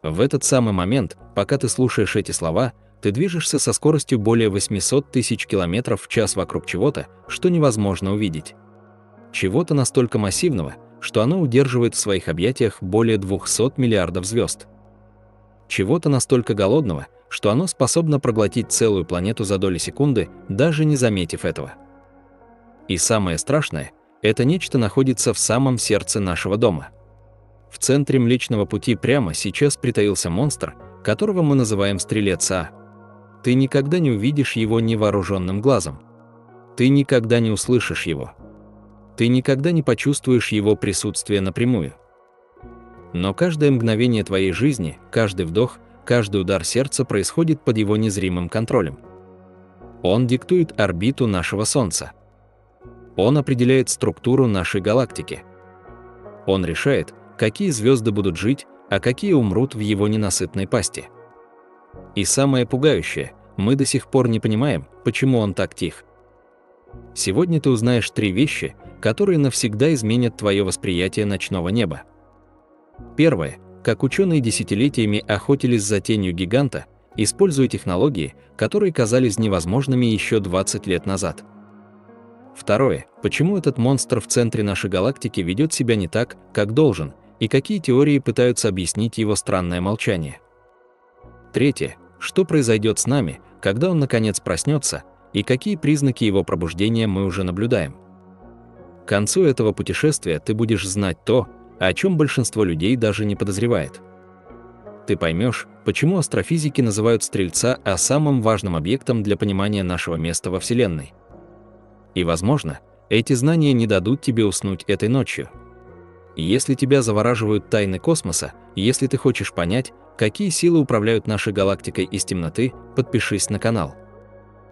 В этот самый момент, пока ты слушаешь эти слова, ты движешься со скоростью более 800 тысяч километров в час вокруг чего-то, что невозможно увидеть. Чего-то настолько массивного, что оно удерживает в своих объятиях более 200 миллиардов звезд. Чего-то настолько голодного, что оно способно проглотить целую планету за доли секунды, даже не заметив этого. И самое страшное, это нечто находится в самом сердце нашего дома. В центре Млечного Пути прямо сейчас притаился монстр, которого мы называем Стрелец А. Ты никогда не увидишь его невооруженным глазом. Ты никогда не услышишь его. Ты никогда не почувствуешь его присутствие напрямую. Но каждое мгновение твоей жизни, каждый вдох, каждый удар сердца происходит под его незримым контролем. Он диктует орбиту нашего Солнца. Он определяет структуру нашей галактики. Он решает, какие звезды будут жить, а какие умрут в его ненасытной пасти. И самое пугающее, мы до сих пор не понимаем, почему он так тих. Сегодня ты узнаешь 3 вещи, которые навсегда изменят твое восприятие ночного неба. Первое. Как ученые десятилетиями охотились за тенью гиганта, используя технологии, которые казались невозможными еще 20 лет назад. Второе. Почему этот монстр в центре нашей галактики ведет себя не так, как должен, и какие теории пытаются объяснить его странное молчание. Третье. Что произойдет с нами, когда он наконец проснется, и какие признаки его пробуждения мы уже наблюдаем. К концу этого путешествия ты будешь знать то, о чем большинство людей даже не подозревает. Ты поймешь, почему астрофизики называют Стрельца А самым важным объектом для понимания нашего места во Вселенной. И, возможно, эти знания не дадут тебе уснуть этой ночью. Если тебя завораживают тайны космоса, если ты хочешь понять, какие силы управляют нашей галактикой из темноты, подпишись на канал.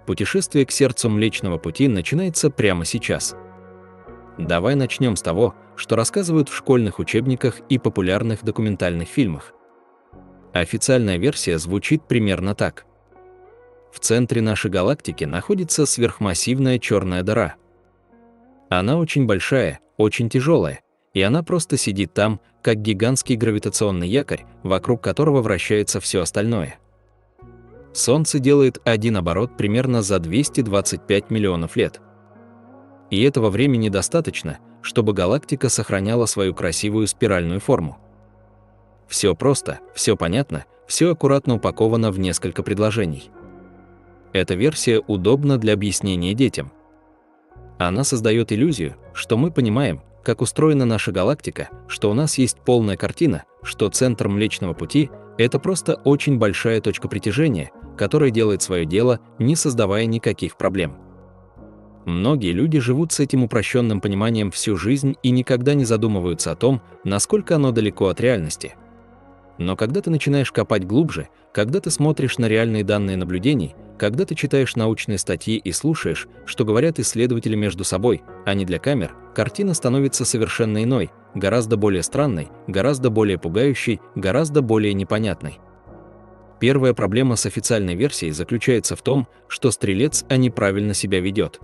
Путешествие к сердцу Млечного Пути начинается прямо сейчас. Давай начнем с того, что рассказывают в школьных учебниках и популярных документальных фильмах. Официальная версия звучит примерно так. В центре нашей галактики находится сверхмассивная черная дыра. Она очень большая, очень тяжелая, и она просто сидит там, как гигантский гравитационный якорь, вокруг которого вращается все остальное. Солнце делает один оборот примерно за 225 миллионов лет. И этого времени достаточно, чтобы галактика сохраняла свою красивую спиральную форму. Все просто, все понятно, все аккуратно упаковано в несколько предложений. Эта версия удобна для объяснения детям. Она создает иллюзию, что мы понимаем, как устроена наша галактика, что у нас есть полная картина, что центр Млечного Пути – это просто очень большая точка притяжения, которая делает свое дело, не создавая никаких проблем. Многие люди живут с этим упрощенным пониманием всю жизнь и никогда не задумываются о том, насколько оно далеко от реальности. Но когда ты начинаешь копать глубже, когда ты смотришь на реальные данные наблюдений, когда ты читаешь научные статьи и слушаешь, что говорят исследователи между собой, а не для камер, картина становится совершенно иной, гораздо более странной, гораздо более пугающей, гораздо более непонятной. Первая проблема с официальной версией заключается в том, что Стрелец А неправильно себя ведет.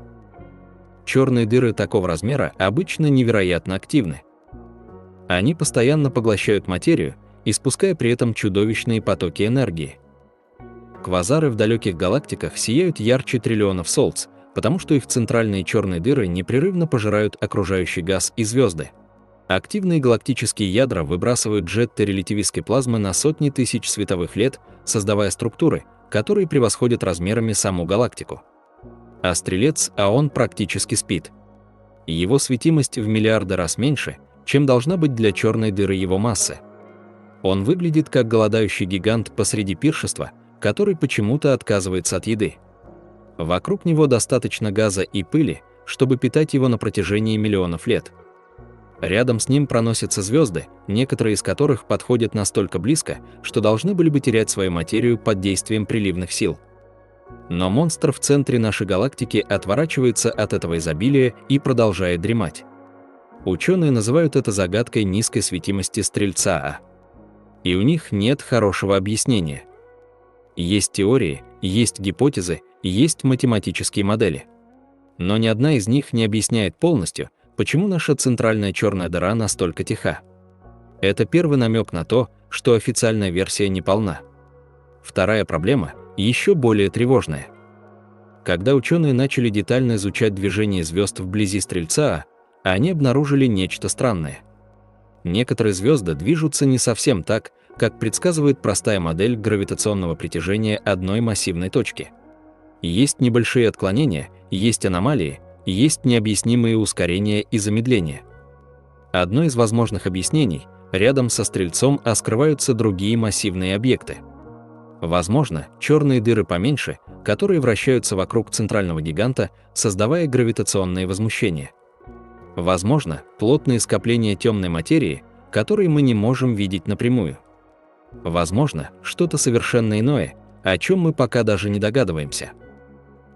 Черные дыры такого размера обычно невероятно активны. Они постоянно поглощают материю, испуская при этом чудовищные потоки энергии. Квазары в далеких галактиках сияют ярче триллионов солнц, потому что их центральные черные дыры непрерывно пожирают окружающий газ и звезды. Активные галактические ядра выбрасывают джетты релятивистской плазмы на сотни тысяч световых лет, создавая структуры, которые превосходят размерами саму галактику. А Стрелец А он практически спит. Его светимость в миллиарды раз меньше, чем должна быть для черной дыры его массы. Он выглядит как голодающий гигант посреди пиршества, который почему-то отказывается от еды. Вокруг него достаточно газа и пыли, чтобы питать его на протяжении миллионов лет. Рядом с ним проносятся звезды, некоторые из которых подходят настолько близко, что должны были бы терять свою материю под действием приливных сил. Но монстр в центре нашей галактики отворачивается от этого изобилия и продолжает дремать. Ученые называют это загадкой низкой светимости Стрельца А. И у них нет хорошего объяснения. Есть теории, есть гипотезы, есть математические модели. Но ни одна из них не объясняет полностью, почему наша центральная черная дыра настолько тиха. Это первый намек на то, что официальная версия не полна. Вторая проблема еще более тревожная. Когда ученые начали детально изучать движение звезд вблизи Стрельца А, они обнаружили нечто странное. Некоторые звезды движутся не совсем так, как предсказывает простая модель гравитационного притяжения одной массивной точки. Есть небольшие отклонения, есть аномалии, есть необъяснимые ускорения и замедления. Одно из возможных объяснений – рядом со Стрельцом А скрываются другие массивные объекты. Возможно, черные дыры поменьше, которые вращаются вокруг центрального гиганта, создавая гравитационные возмущения. Возможно, плотные скопления темной материи, которые мы не можем видеть напрямую. Возможно, что-то совершенно иное, о чем мы пока даже не догадываемся.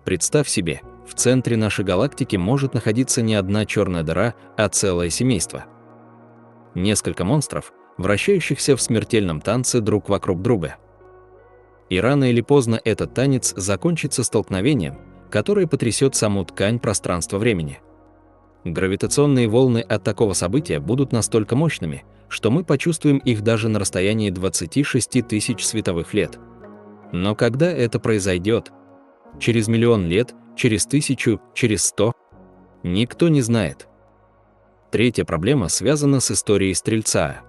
Представь себе, в центре нашей галактики может находиться не одна черная дыра, а целое семейство. Несколько монстров, вращающихся в смертельном танце друг вокруг друга. И рано или поздно этот танец закончится столкновением, которое потрясет саму ткань пространства-времени. Гравитационные волны от такого события будут настолько мощными, что мы почувствуем их даже на расстоянии 26 тысяч световых лет. Но когда это произойдет? Через миллион лет, через 1000, через 100? Никто не знает. Третья проблема связана с историей Стрельца.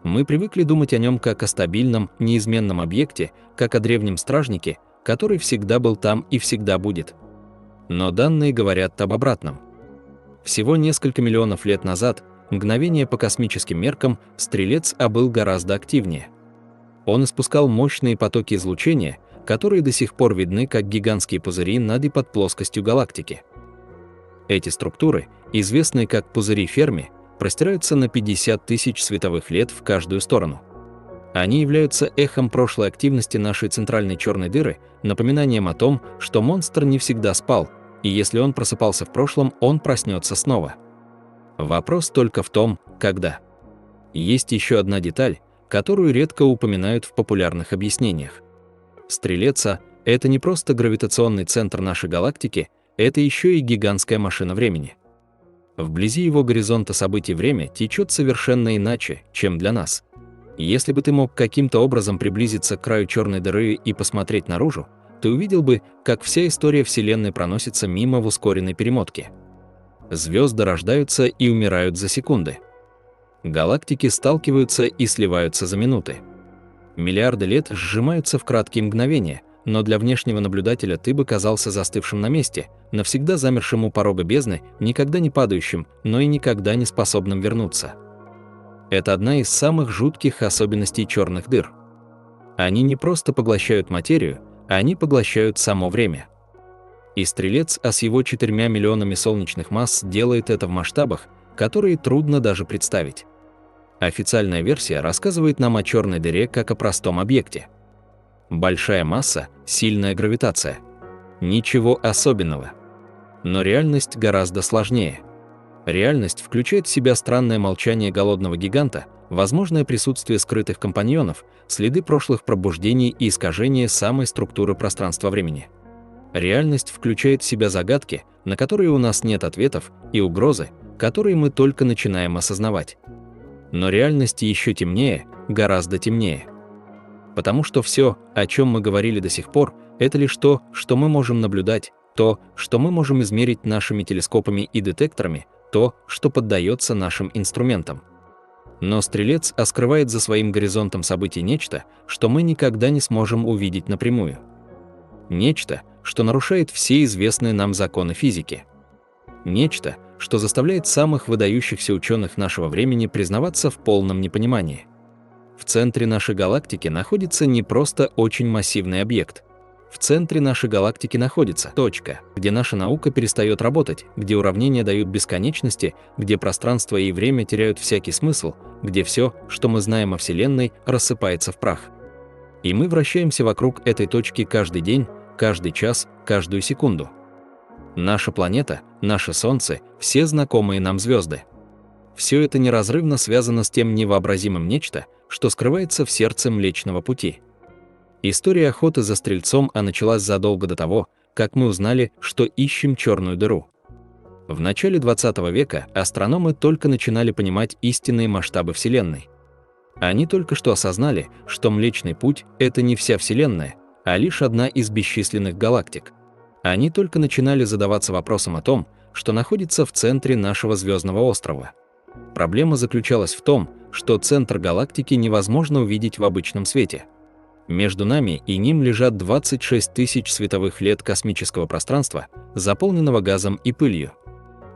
Мы привыкли думать о нем как о стабильном, неизменном объекте, как о древнем стражнике, который всегда был там и всегда будет. Но данные говорят об обратном. Всего несколько миллионов лет назад, мгновение по космическим меркам, Стрелец А был гораздо активнее. Он испускал мощные потоки излучения, которые до сих пор видны как гигантские пузыри над и под плоскостью галактики. Эти структуры, известные как пузыри Ферми, простираются на 50 тысяч световых лет в каждую сторону. Они являются эхом прошлой активности нашей центральной черной дыры, напоминанием о том, что монстр не всегда спал, и если он просыпался в прошлом, он проснется снова. Вопрос только в том, когда. Есть еще одна деталь, которую редко упоминают в популярных объяснениях. Стрелец А – это не просто гравитационный центр нашей галактики, это еще и гигантская машина времени. Вблизи его горизонта событий время течет совершенно иначе, чем для нас. Если бы ты мог каким-то образом приблизиться к краю черной дыры и посмотреть наружу, ты увидел бы, как вся история Вселенной проносится мимо в ускоренной перемотке. Звезды рождаются и умирают за секунды. Галактики сталкиваются и сливаются за минуты. Миллиарды лет сжимаются в краткие мгновения, но для внешнего наблюдателя ты бы казался застывшим на месте, навсегда замершим у порога бездны, никогда не падающим, но и никогда не способным вернуться. Это одна из самых жутких особенностей черных дыр. Они не просто поглощают материю, они поглощают само время. И Стрелец А с его 4 миллионами солнечных масс делает это в масштабах, которые трудно даже представить. Официальная версия рассказывает нам о черной дыре как о простом объекте. Большая масса, сильная гравитация. Ничего особенного. Но реальность гораздо сложнее. Реальность включает в себя странное молчание голодного гиганта, возможное присутствие скрытых компаньонов, следы прошлых пробуждений и искажения самой структуры пространства-времени. Реальность включает в себя загадки, на которые у нас нет ответов, и угрозы, которые мы только начинаем осознавать. Но реальность еще темнее, гораздо темнее. Потому что все, о чем мы говорили до сих пор, это лишь то, что мы можем наблюдать, то, что мы можем измерить нашими телескопами и детекторами, то, что поддается нашим инструментам. Но Стрелец А скрывает за своим горизонтом событий нечто, что мы никогда не сможем увидеть напрямую. Нечто, что нарушает все известные нам законы физики. Нечто, что заставляет самых выдающихся ученых нашего времени признаваться в полном непонимании. В центре нашей галактики находится не просто очень массивный объект. В центре нашей галактики находится точка, где наша наука перестает работать, где уравнения дают бесконечности, где пространство и время теряют всякий смысл, где все, что мы знаем о Вселенной, рассыпается в прах. И мы вращаемся вокруг этой точки каждый день, каждый час, каждую секунду. Наша планета, наше Солнце, все знакомые нам звезды. Все это неразрывно связано с тем невообразимым нечто, что скрывается в сердце Млечного Пути. История охоты за Стрельцом А началась задолго до того, как мы узнали, что ищем черную дыру. В начале 20 века астрономы только начинали понимать истинные масштабы Вселенной. Они только что осознали, что Млечный Путь – это не вся Вселенная, а лишь одна из бесчисленных галактик. Они только начинали задаваться вопросом о том, что находится в центре нашего звездного острова. Проблема заключалась в том, что центр галактики невозможно увидеть в обычном свете. Между нами и ним лежат 26 тысяч световых лет космического пространства, заполненного газом и пылью.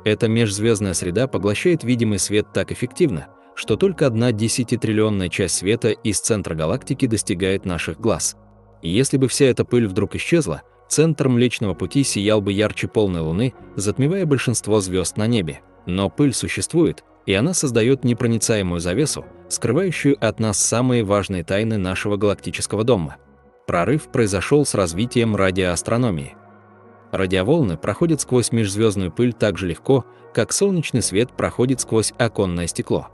Эта межзвездная среда поглощает видимый свет так эффективно, что только 1/10-триллионная часть света из центра галактики достигает наших глаз. И если бы вся эта пыль вдруг исчезла, центр Млечного Пути сиял бы ярче полной луны, затмевая большинство звезд на небе. Но пыль существует, и она создает непроницаемую завесу, скрывающую от нас самые важные тайны нашего галактического дома. Прорыв произошел с развитием радиоастрономии. Радиоволны проходят сквозь межзвездную пыль так же легко, как солнечный свет проходит сквозь оконное стекло.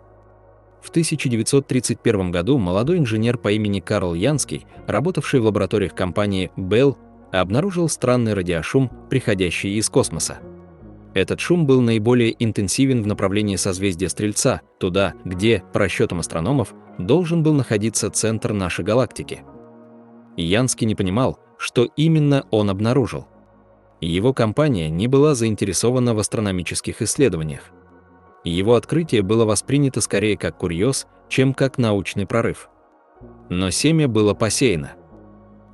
В 1931 году молодой инженер по имени Карл Янский, работавший в лабораториях компании Bell, обнаружил странный радиошум, приходящий из космоса. Этот шум был наиболее интенсивен в направлении созвездия Стрельца, туда, где, по расчетам астрономов, должен был находиться центр нашей галактики. Янский не понимал, что именно он обнаружил. Его компания не была заинтересована в астрономических исследованиях. Его открытие было воспринято скорее как курьез, чем как научный прорыв. Но семя было посеяно.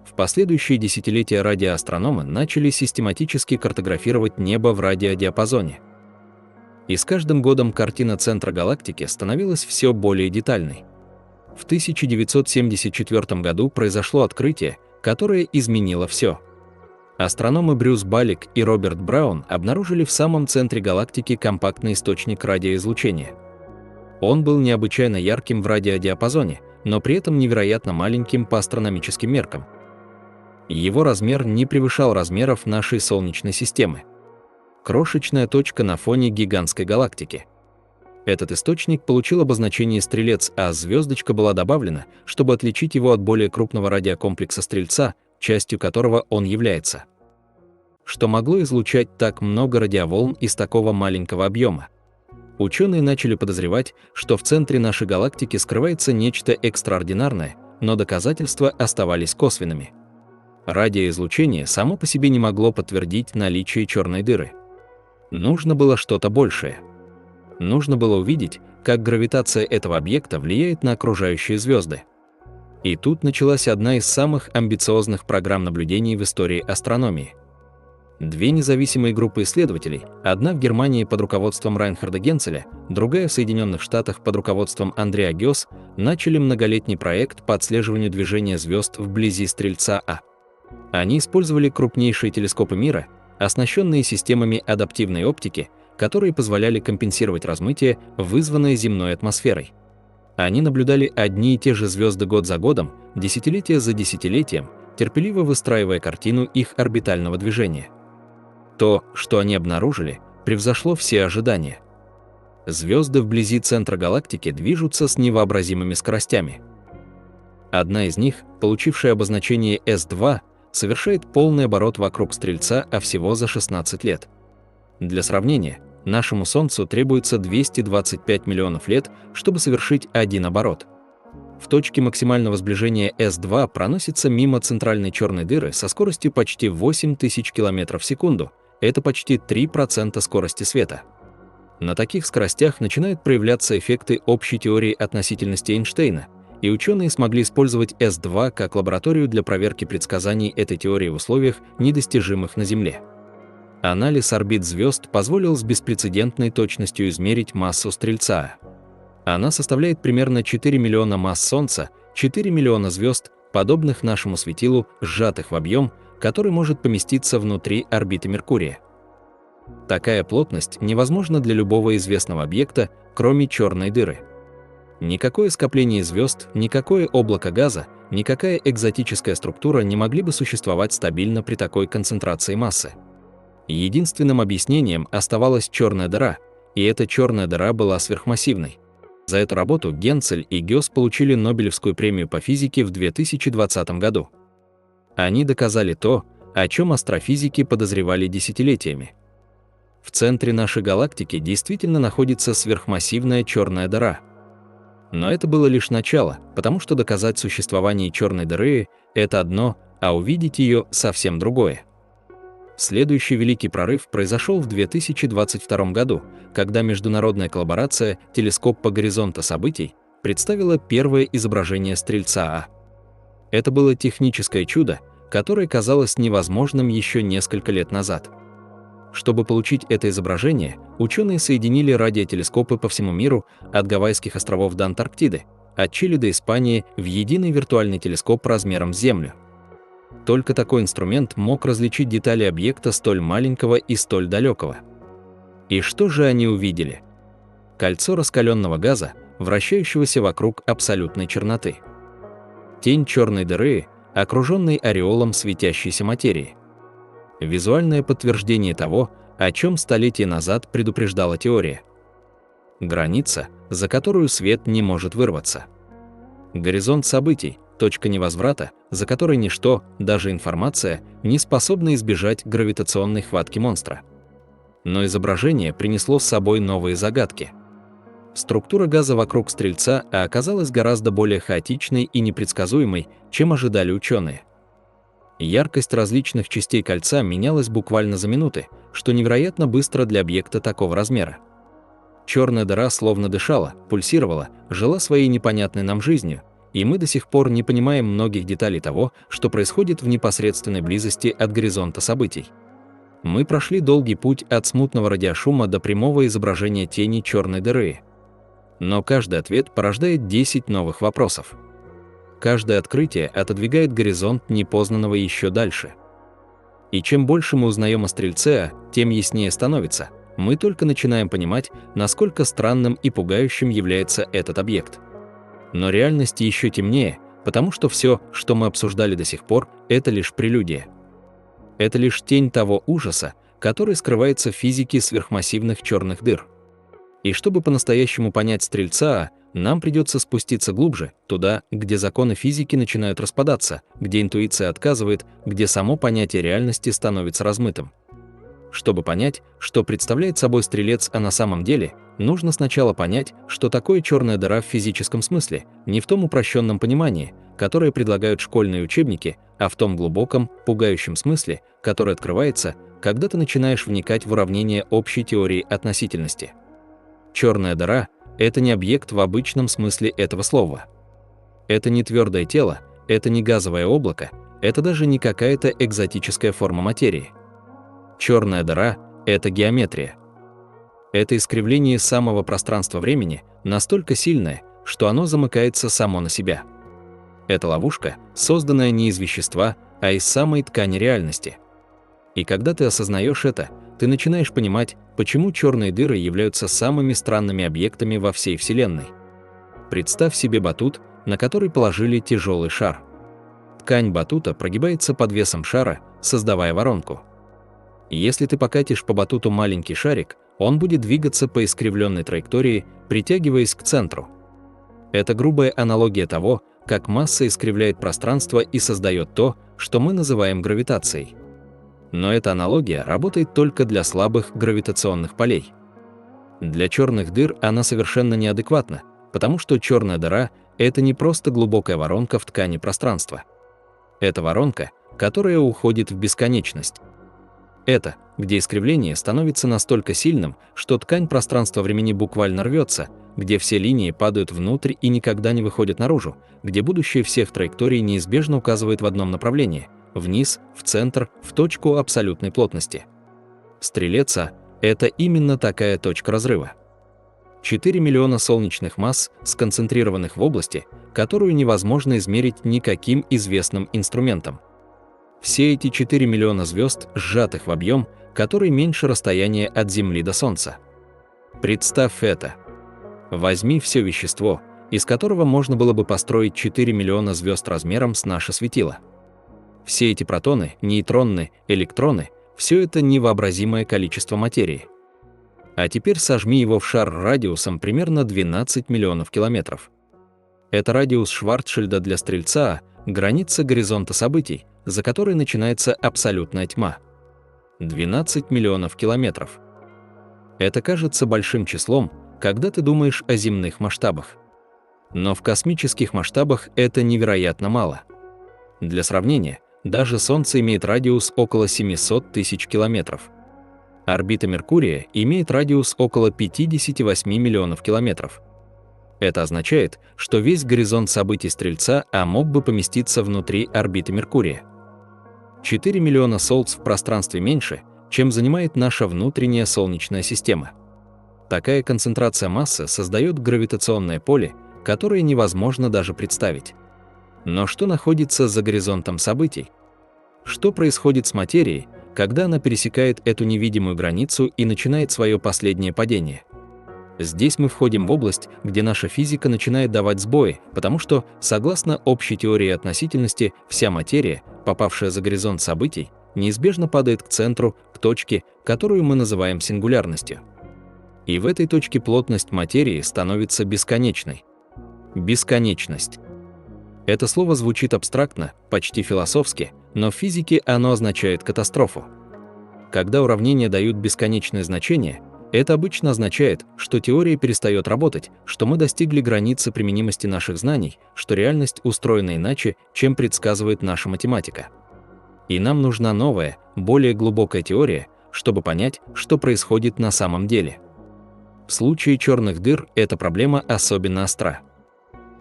В последующие десятилетия радиоастрономы начали систематически картографировать небо в радиодиапазоне. И с каждым годом картина центра галактики становилась все более детальной. В 1974 году произошло открытие, которое изменило все. Астрономы Брюс Балик и Роберт Браун обнаружили в самом центре галактики компактный источник радиоизлучения. Он был необычайно ярким в радиодиапазоне, но при этом невероятно маленьким по астрономическим меркам. Его размер не превышал размеров нашей Солнечной системы. Крошечная точка на фоне гигантской галактики. Этот источник получил обозначение «Стрелец», а звездочка была добавлена, чтобы отличить его от более крупного радиокомплекса Стрельца, частью которого он является. Что могло излучать так много радиоволн из такого маленького объема? Ученые начали подозревать, что в центре нашей галактики скрывается нечто экстраординарное, но доказательства оставались косвенными. Радиоизлучение само по себе не могло подтвердить наличие черной дыры. Нужно было что-то большее. Нужно было увидеть, как гравитация этого объекта влияет на окружающие звезды. И тут началась одна из самых амбициозных программ наблюдений в истории астрономии. Две независимые группы исследователей, одна в Германии под руководством Райнхарда Генцеля, другая в Соединенных Штатах под руководством Андреа Гёс, начали многолетний проект по отслеживанию движения звезд вблизи Стрельца А. Они использовали крупнейшие телескопы мира, оснащенные системами адаптивной оптики, которые позволяли компенсировать размытие, вызванное земной атмосферой. Они наблюдали одни и те же звезды год за годом, десятилетие за десятилетием, терпеливо выстраивая картину их орбитального движения. То, что они обнаружили, превзошло все ожидания. Звезды вблизи центра галактики движутся с невообразимыми скоростями. Одна из них, получившая обозначение S2, совершает полный оборот вокруг Стрельца, а всего за 16 лет. Для сравнения, нашему Солнцу требуется 225 миллионов лет, чтобы совершить один оборот. В точке максимального сближения S2 проносится мимо центральной черной дыры со скоростью почти 8000 км в секунду, это почти 3% скорости света. На таких скоростях начинают проявляться эффекты общей теории относительности Эйнштейна, и ученые смогли использовать S2 как лабораторию для проверки предсказаний этой теории в условиях, недостижимых на Земле. Анализ орбит звезд позволил с беспрецедентной точностью измерить массу Стрельца. Она составляет примерно 4 миллиона масс Солнца, 4 миллиона звезд, подобных нашему светилу, сжатых в объем, который может поместиться внутри орбиты Меркурия. Такая плотность невозможна для любого известного объекта, кроме черной дыры. Никакое скопление звезд, никакое облако газа, никакая экзотическая структура не могли бы существовать стабильно при такой концентрации массы. Единственным объяснением оставалась черная дыра, и эта черная дыра была сверхмассивной. За эту работу Генцель и Гёс получили Нобелевскую премию по физике в 2020 году. Они доказали то, о чем астрофизики подозревали десятилетиями. В центре нашей галактики действительно находится сверхмассивная черная дыра. Но это было лишь начало, потому что доказать существование черной дыры – это одно, а увидеть ее – совсем другое. Следующий великий прорыв произошел в 2022 году, когда международная коллаборация «Телескоп по горизонту событий» представила первое изображение Стрельца А. Это было техническое чудо, которое казалось невозможным еще несколько лет назад. Чтобы получить это изображение, ученые соединили радиотелескопы по всему миру, от Гавайских островов до Антарктиды, от Чили до Испании, в единый виртуальный телескоп размером с Землю. Только такой инструмент мог различить детали объекта столь маленького и столь далекого. И что же они увидели? Кольцо раскаленного газа, вращающегося вокруг абсолютной черноты. Тень черной дыры, окруженной ореолом светящейся материи. Визуальное подтверждение того, о чем столетия назад предупреждала теория. Граница, за которую свет не может вырваться. Горизонт событий, точка невозврата, за которой ничто, даже информация, не способна избежать гравитационной хватки монстра. Но изображение принесло с собой новые загадки. Структура газа вокруг Стрельца оказалась гораздо более хаотичной и непредсказуемой, чем ожидали ученые. Яркость различных частей кольца менялась буквально за минуты, что невероятно быстро для объекта такого размера. Черная дыра словно дышала, пульсировала, жила своей непонятной нам жизнью, и мы до сих пор не понимаем многих деталей того, что происходит в непосредственной близости от горизонта событий. Мы прошли долгий путь от смутного радиошума до прямого изображения тени черной дыры. Но каждый ответ порождает 10 новых вопросов. Каждое открытие отодвигает горизонт непознанного еще дальше. И чем больше мы узнаем о Стрельце, тем яснее становится, мы только начинаем понимать, насколько странным и пугающим является этот объект. Но реальность еще темнее, потому что все, что мы обсуждали до сих пор, это лишь прелюдия. Это лишь тень того ужаса, который скрывается в физике сверхмассивных черных дыр. И чтобы по-настоящему понять Стрельца, нам придется спуститься глубже, туда, где законы физики начинают распадаться, где интуиция отказывает, где само понятие реальности становится размытым. Чтобы понять, что представляет собой Стрелец А на самом деле, нужно сначала понять, что такое черная дыра в физическом смысле, не в том упрощенном понимании, которое предлагают школьные учебники, а в том глубоком, пугающем смысле, который открывается, когда ты начинаешь вникать в уравнение общей теории относительности. Черная дыра – это не объект в обычном смысле этого слова. Это не твердое тело, это не газовое облако, это даже не какая-то экзотическая форма материи. Черная дыра – это геометрия. Это искривление самого пространства-времени настолько сильное, что оно замыкается само на себя. Это ловушка, созданная не из вещества, а из самой ткани реальности. И когда ты осознаешь это, ты начинаешь понимать, почему черные дыры являются самыми странными объектами во всей Вселенной. Представь себе батут, на который положили тяжелый шар. Ткань батута прогибается под весом шара, создавая воронку. Если ты покатишь по батуту маленький шарик, он будет двигаться по искривленной траектории, притягиваясь к центру. Это грубая аналогия того, как масса искривляет пространство и создает то, что мы называем гравитацией. Но эта аналогия работает только для слабых гравитационных полей. Для черных дыр она совершенно неадекватна, потому что черная дыра – это не просто глубокая воронка в ткани пространства. Это воронка, которая уходит в бесконечность. Это, где искривление становится настолько сильным, что ткань пространства-времени буквально рвется, где все линии падают внутрь и никогда не выходят наружу, где будущее всех траекторий неизбежно указывает в одном направлении – вниз, в центр, в точку абсолютной плотности. Стрелец А – это именно такая точка разрыва. 4 миллиона солнечных масс, сконцентрированных в области, которую невозможно измерить никаким известным инструментом. Все эти 4 миллиона звезд, сжатых в объем, который меньше расстояния от Земли до Солнца. Представь это. Возьми все вещество, из которого можно было бы построить 4 миллиона звезд размером с наше светило. Все эти протоны, нейтроны, электроны – все это невообразимое количество материи. А теперь сожми его в шар радиусом примерно 12 миллионов километров. Это радиус Шварцшильда для Стрельца А, граница горизонта событий, за которой начинается абсолютная тьма. 12 миллионов километров. Это кажется большим числом, когда ты думаешь о земных масштабах. Но в космических масштабах это невероятно мало. Для сравнения, даже Солнце имеет радиус около 700 тысяч километров. Орбита Меркурия имеет радиус около 58 миллионов километров. Это означает, что весь горизонт событий Стрельца мог бы поместиться внутри орбиты Меркурия. 4 миллиона Солнц в пространстве меньше, чем занимает наша внутренняя Солнечная система. Такая концентрация массы создает гравитационное поле, которое невозможно даже представить. Но что находится за горизонтом событий? Что происходит с материей, когда она пересекает эту невидимую границу и начинает свое последнее падение? Здесь мы входим в область, где наша физика начинает давать сбои, потому что, согласно общей теории относительности, вся материя, попавшая за горизонт событий, неизбежно падает к центру, к точке, которую мы называем сингулярностью. И в этой точке плотность материи становится бесконечной. Бесконечность. Это слово звучит абстрактно, почти философски, но в физике оно означает катастрофу. Когда уравнения дают бесконечное значение, это обычно означает, что теория перестает работать, что мы достигли границы применимости наших знаний, что реальность устроена иначе, чем предсказывает наша математика. И нам нужна новая, более глубокая теория, чтобы понять, что происходит на самом деле. В случае черных дыр эта проблема особенно остра.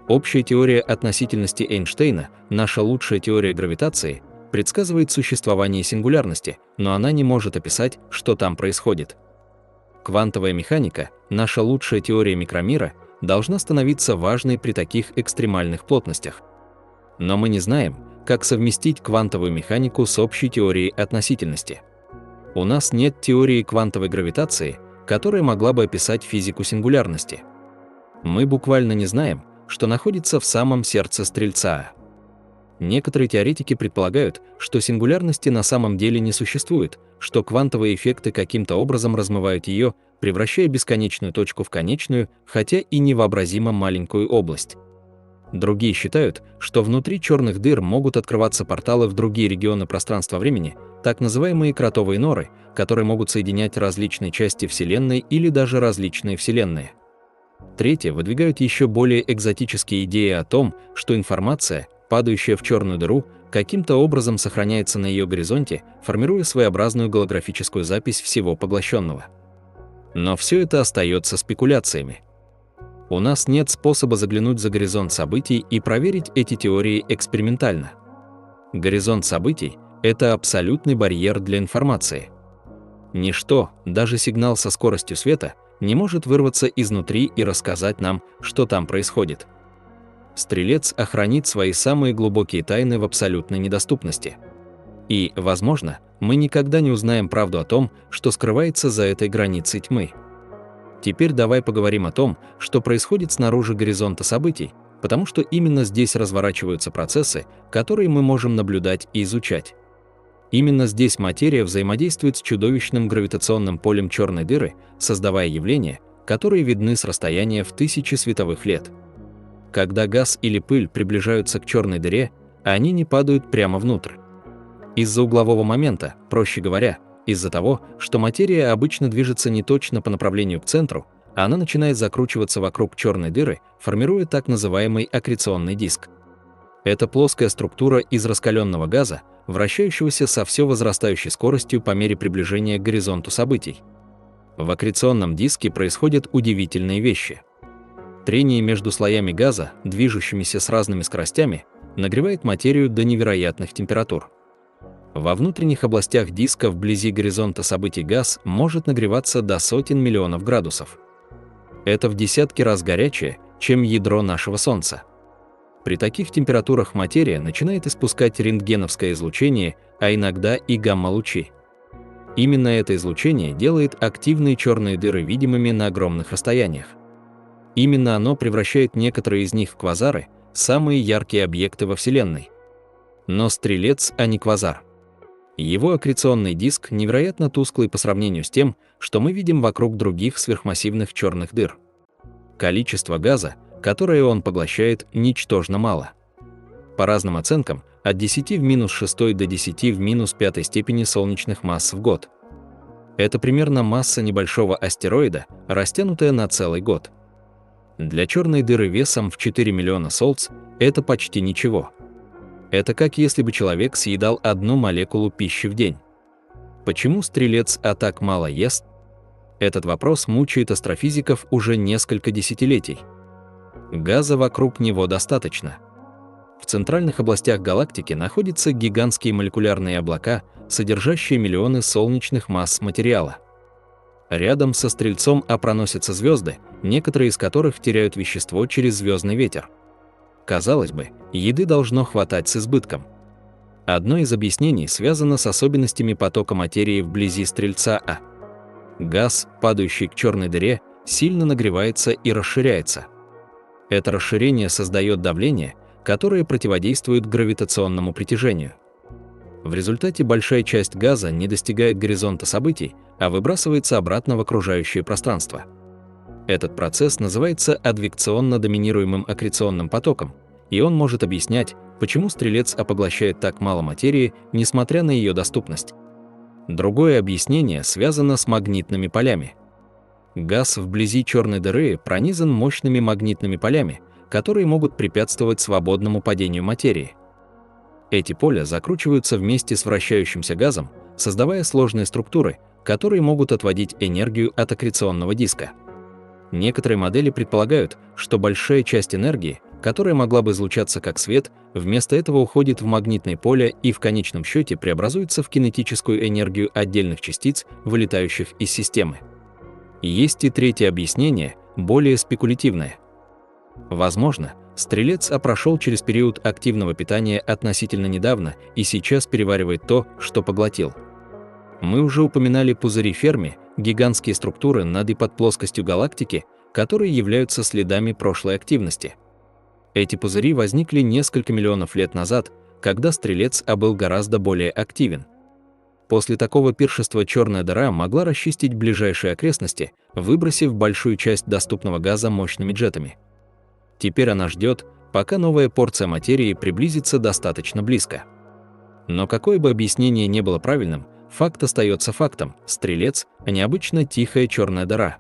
Общая теория относительности Эйнштейна, наша лучшая теория гравитации, предсказывает существование сингулярности, но она не может описать, что там происходит. Квантовая механика, наша лучшая теория микромира, должна становиться важной при таких экстремальных плотностях. Но мы не знаем, как совместить квантовую механику с общей теорией относительности. У нас нет теории квантовой гравитации, которая могла бы описать физику сингулярности. Мы буквально не знаем, что находится в самом сердце Стрельца. Некоторые теоретики предполагают, что сингулярности на самом деле не существует, что квантовые эффекты каким-то образом размывают ее, превращая бесконечную точку в конечную, хотя и невообразимо маленькую область. Другие считают, что внутри черных дыр могут открываться порталы в другие регионы пространства-времени, так называемые кротовые норы, которые могут соединять различные части Вселенной или даже различные вселенные. Третьи выдвигают еще более экзотические идеи о том, что информация, падающая в черную дыру, каким-то образом сохраняется на ее горизонте, формируя своеобразную голографическую запись всего поглощенного. Но все это остается спекуляциями. У нас нет способа заглянуть за горизонт событий и проверить эти теории экспериментально. Горизонт событий – это абсолютный барьер для информации. Ничто, даже сигнал со скоростью света, не может вырваться изнутри и рассказать нам, что там происходит. Стрелец охранит свои самые глубокие тайны в абсолютной недоступности. И, возможно, мы никогда не узнаем правду о том, что скрывается за этой границей тьмы. Теперь давай поговорим о том, что происходит снаружи горизонта событий, потому что именно здесь разворачиваются процессы, которые мы можем наблюдать и изучать. Именно здесь материя взаимодействует с чудовищным гравитационным полем черной дыры, создавая явления, которые видны с расстояния в тысячи световых лет. Когда газ или пыль приближаются к черной дыре, они не падают прямо внутрь. Из-за углового момента, проще говоря, из-за того, что материя обычно движется не точно по направлению к центру, она начинает закручиваться вокруг черной дыры, формируя так называемый аккреционный диск. Это плоская структура из раскаленного газа, вращающегося со все возрастающей скоростью по мере приближения к горизонту событий. В аккреционном диске происходят удивительные вещи. Трение между слоями газа, движущимися с разными скоростями, нагревает материю до невероятных температур. Во внутренних областях диска вблизи горизонта событий газ может нагреваться до сотен миллионов градусов. Это в десятки раз горячее, чем ядро нашего Солнца. При таких температурах материя начинает испускать рентгеновское излучение, а иногда и гамма-лучи. Именно это излучение делает активные черные дыры видимыми на огромных расстояниях. Именно оно превращает некоторые из них в квазары, самые яркие объекты во Вселенной. Но Стрелец, а не квазар. Его аккреционный диск невероятно тусклый по сравнению с тем, что мы видим вокруг других сверхмассивных черных дыр. Количество газа, которое он поглощает, ничтожно мало. По разным оценкам, от 10 в минус 6 до 10 в минус 5 степени солнечных масс в год. Это примерно масса небольшого астероида, растянутая на целый год. Для черной дыры весом в 4 миллиона солнц это почти ничего. Это как если бы человек съедал 1 молекулу пищи в день. Почему Стрелец А так мало ест? Этот вопрос мучает астрофизиков уже несколько десятилетий. Газа вокруг него достаточно. В центральных областях галактики находятся гигантские молекулярные облака, содержащие миллионы солнечных масс материала. Рядом со Стрельцом А проносятся звезды, некоторые из которых теряют вещество через звездный ветер. Казалось бы, еды должно хватать с избытком. Одно из объяснений связано с особенностями потока материи вблизи Стрельца А. Газ, падающий к черной дыре, сильно нагревается и расширяется. Это расширение создает давление, которое противодействует гравитационному притяжению. В результате большая часть газа не достигает горизонта событий, а выбрасывается обратно в окружающее пространство. Этот процесс называется адвекционно-доминируемым аккреционным потоком, и он может объяснять, почему Стрелец А поглощает так мало материи, несмотря на ее доступность. Другое объяснение связано с магнитными полями. Газ вблизи черной дыры пронизан мощными магнитными полями, которые могут препятствовать свободному падению материи. Эти поля закручиваются вместе с вращающимся газом, создавая сложные структуры, которые могут отводить энергию от аккреционного диска. Некоторые модели предполагают, что большая часть энергии, которая могла бы излучаться как свет, вместо этого уходит в магнитные поля и в конечном счете преобразуется в кинетическую энергию отдельных частиц, вылетающих из системы. Есть и третье объяснение, более спекулятивное. Возможно, Стрелец А прошел через период активного питания относительно недавно и сейчас переваривает то, что поглотил. Мы уже упоминали пузыри Ферми, гигантские структуры над и под плоскостью галактики, которые являются следами прошлой активности. Эти пузыри возникли несколько миллионов лет назад, когда Стрелец А был гораздо более активен. После такого пиршества черная дыра могла расчистить ближайшие окрестности, выбросив большую часть доступного газа мощными джетами. Теперь она ждет, пока новая порция материи приблизится достаточно близко. Но какое бы объяснение не было правильным, факт остается фактом – Стрелец, а необычно тихая черная дыра.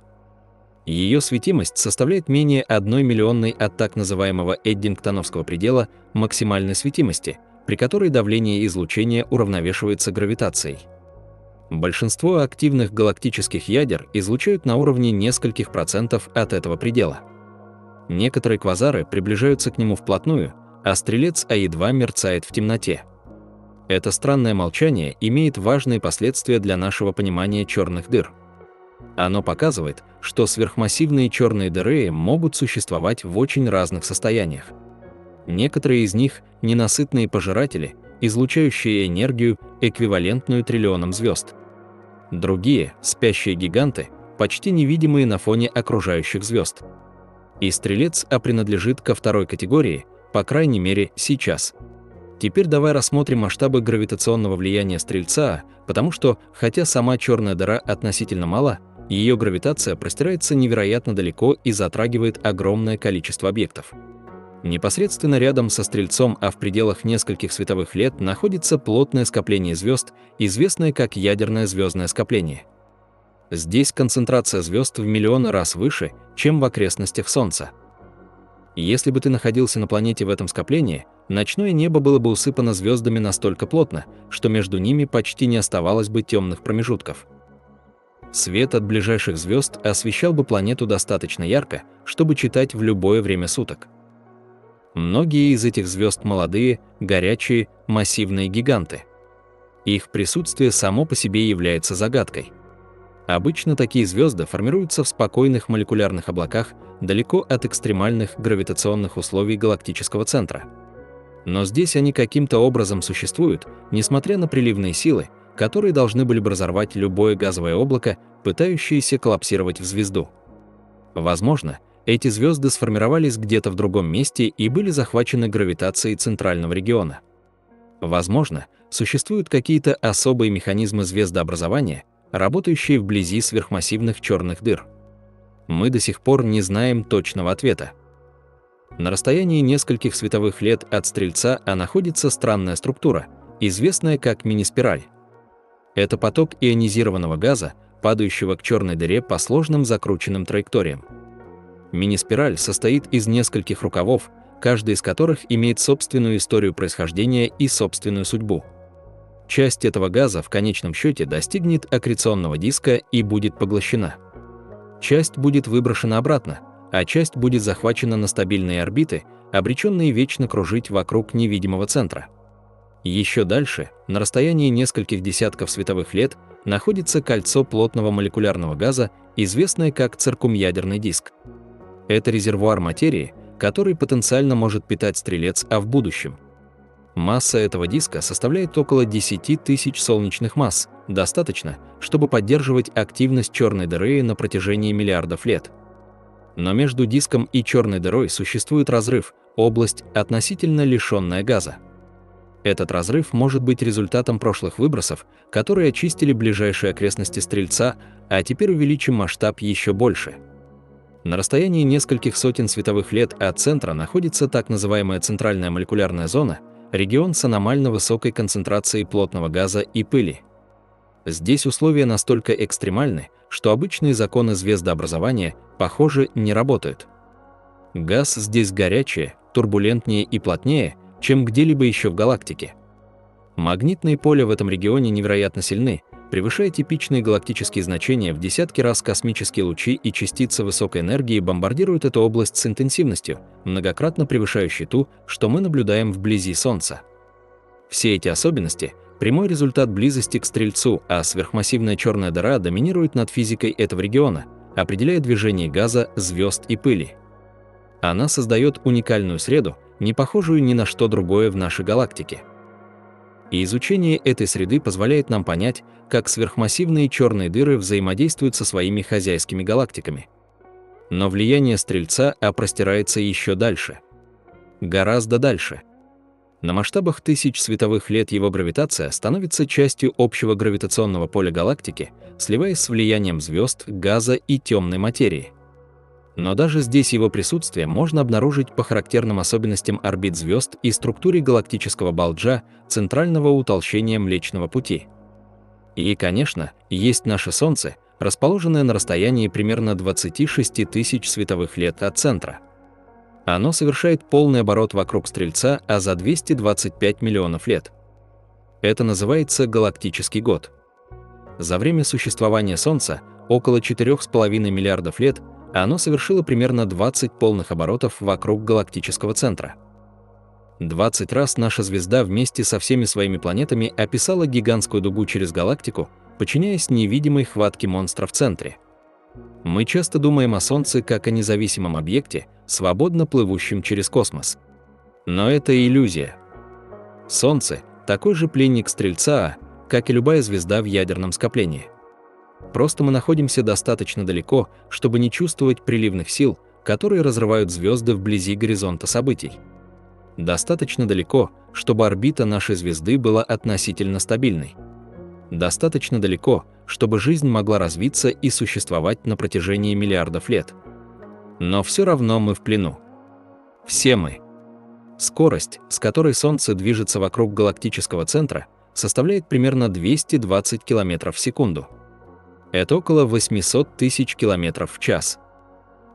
Ее светимость составляет менее 1 миллионной от так называемого Эддингтоновского предела максимальной светимости, при которой давление излучения уравновешивается гравитацией. Большинство активных галактических ядер излучают на уровне нескольких процентов от этого предела. Некоторые квазары приближаются к нему вплотную, а Стрелец А едва мерцает в темноте. Это странное молчание имеет важные последствия для нашего понимания черных дыр. Оно показывает, что сверхмассивные черные дыры могут существовать в очень разных состояниях. Некоторые из них – ненасытные пожиратели, излучающие энергию, эквивалентную триллионам звезд. Другие – спящие гиганты, почти невидимые на фоне окружающих звезд. И Стрелец А принадлежит ко второй категории, по крайней мере, сейчас. Теперь давай рассмотрим масштабы гравитационного влияния Стрельца А, потому что, хотя сама черная дыра относительно мала, ее гравитация простирается невероятно далеко и затрагивает огромное количество объектов. Непосредственно рядом со Стрельцом А в пределах нескольких световых лет находится плотное скопление звезд, известное как ядерное звездное скопление. Здесь концентрация звезд в миллионы раз выше, чем в окрестностях Солнца. Если бы ты находился на планете в этом скоплении, ночное небо было бы усыпано звездами настолько плотно, что между ними почти не оставалось бы темных промежутков. Свет от ближайших звезд освещал бы планету достаточно ярко, чтобы читать в любое время суток. Многие из этих звезд молодые, горячие, массивные гиганты. Их присутствие само по себе является загадкой. Обычно такие звезды формируются в спокойных молекулярных облаках, далеко от экстремальных гравитационных условий галактического центра. Но здесь они каким-то образом существуют, несмотря на приливные силы, которые должны были бы разорвать любое газовое облако, пытающееся коллапсировать в звезду. Возможно, эти звезды сформировались где-то в другом месте и были захвачены гравитацией центрального региона. Возможно, существуют какие-то особые механизмы звездообразования, работающие вблизи сверхмассивных черных дыр. Мы до сих пор не знаем точного ответа. На расстоянии нескольких световых лет от Стрельца А находится странная структура, известная как мини-спираль. Это поток ионизированного газа, падающего к черной дыре по сложным закрученным траекториям. Мини-спираль состоит из нескольких рукавов, каждый из которых имеет собственную историю происхождения и собственную судьбу. Часть этого газа в конечном счете достигнет аккреционного диска и будет поглощена. Часть будет выброшена обратно, а часть будет захвачена на стабильные орбиты, обреченные вечно кружить вокруг невидимого центра. Еще дальше, на расстоянии нескольких десятков световых лет, находится кольцо плотного молекулярного газа, известное как циркумъядерный диск. Это резервуар материи, который потенциально может питать Стрелец А в будущем. Масса этого диска составляет около 10 тысяч солнечных масс, достаточно, чтобы поддерживать активность черной дыры на протяжении миллиардов лет. Но между диском и черной дырой существует разрыв, область, относительно лишенная газа. Этот разрыв может быть результатом прошлых выбросов, которые очистили ближайшие окрестности Стрельца, а теперь увеличим масштаб еще больше. На расстоянии нескольких сотен световых лет от центра находится так называемая центральная молекулярная зона, регион с аномально высокой концентрацией плотного газа и пыли. Здесь условия настолько экстремальны, что обычные законы звездообразования, похоже, не работают. Газ здесь горячее, турбулентнее и плотнее, чем где-либо еще в галактике. Магнитные поля в этом регионе невероятно сильны, превышая типичные галактические значения в десятки раз. Космические лучи и частицы высокой энергии бомбардируют эту область с интенсивностью, многократно превышающей ту, что мы наблюдаем вблизи Солнца. Все эти особенности – прямой результат близости к Стрельцу, а сверхмассивная черная дыра доминирует над физикой этого региона, определяя движение газа, звезд и пыли. Она создает уникальную среду, не похожую ни на что другое в нашей галактике. И изучение этой среды позволяет нам понять, как сверхмассивные черные дыры взаимодействуют со своими хозяйскими галактиками. Но влияние Стрельца А простирается еще дальше. Гораздо дальше. На масштабах тысяч световых лет его гравитация становится частью общего гравитационного поля галактики, сливаясь с влиянием звезд, газа и темной материи. Но даже здесь его присутствие можно обнаружить по характерным особенностям орбит звезд и структуре галактического балджа, центрального утолщения Млечного Пути. И, конечно, есть наше Солнце, расположенное на расстоянии примерно 26 тысяч световых лет от центра. Оно совершает полный оборот вокруг Стрельца А за 225 миллионов лет. Это называется галактический год. За время существования Солнца, около 4,5 миллиардов лет, оно совершило примерно 20 полных оборотов вокруг галактического центра. 20 раз наша звезда вместе со всеми своими планетами описала гигантскую дугу через галактику, подчиняясь невидимой хватке монстра в центре. Мы часто думаем о Солнце как о независимом объекте, свободно плывущем через космос. Но это иллюзия. Солнце – такой же пленник Стрельца А, как и любая звезда в ядерном скоплении. Просто мы находимся достаточно далеко, чтобы не чувствовать приливных сил, которые разрывают звезды вблизи горизонта событий. Достаточно далеко, чтобы орбита нашей звезды была относительно стабильной. Достаточно далеко, чтобы жизнь могла развиться и существовать на протяжении миллиардов лет. Но все равно мы в плену. Все мы. Скорость, с которой Солнце движется вокруг галактического центра, составляет примерно 220 км в секунду. Это около 800 тысяч километров в час.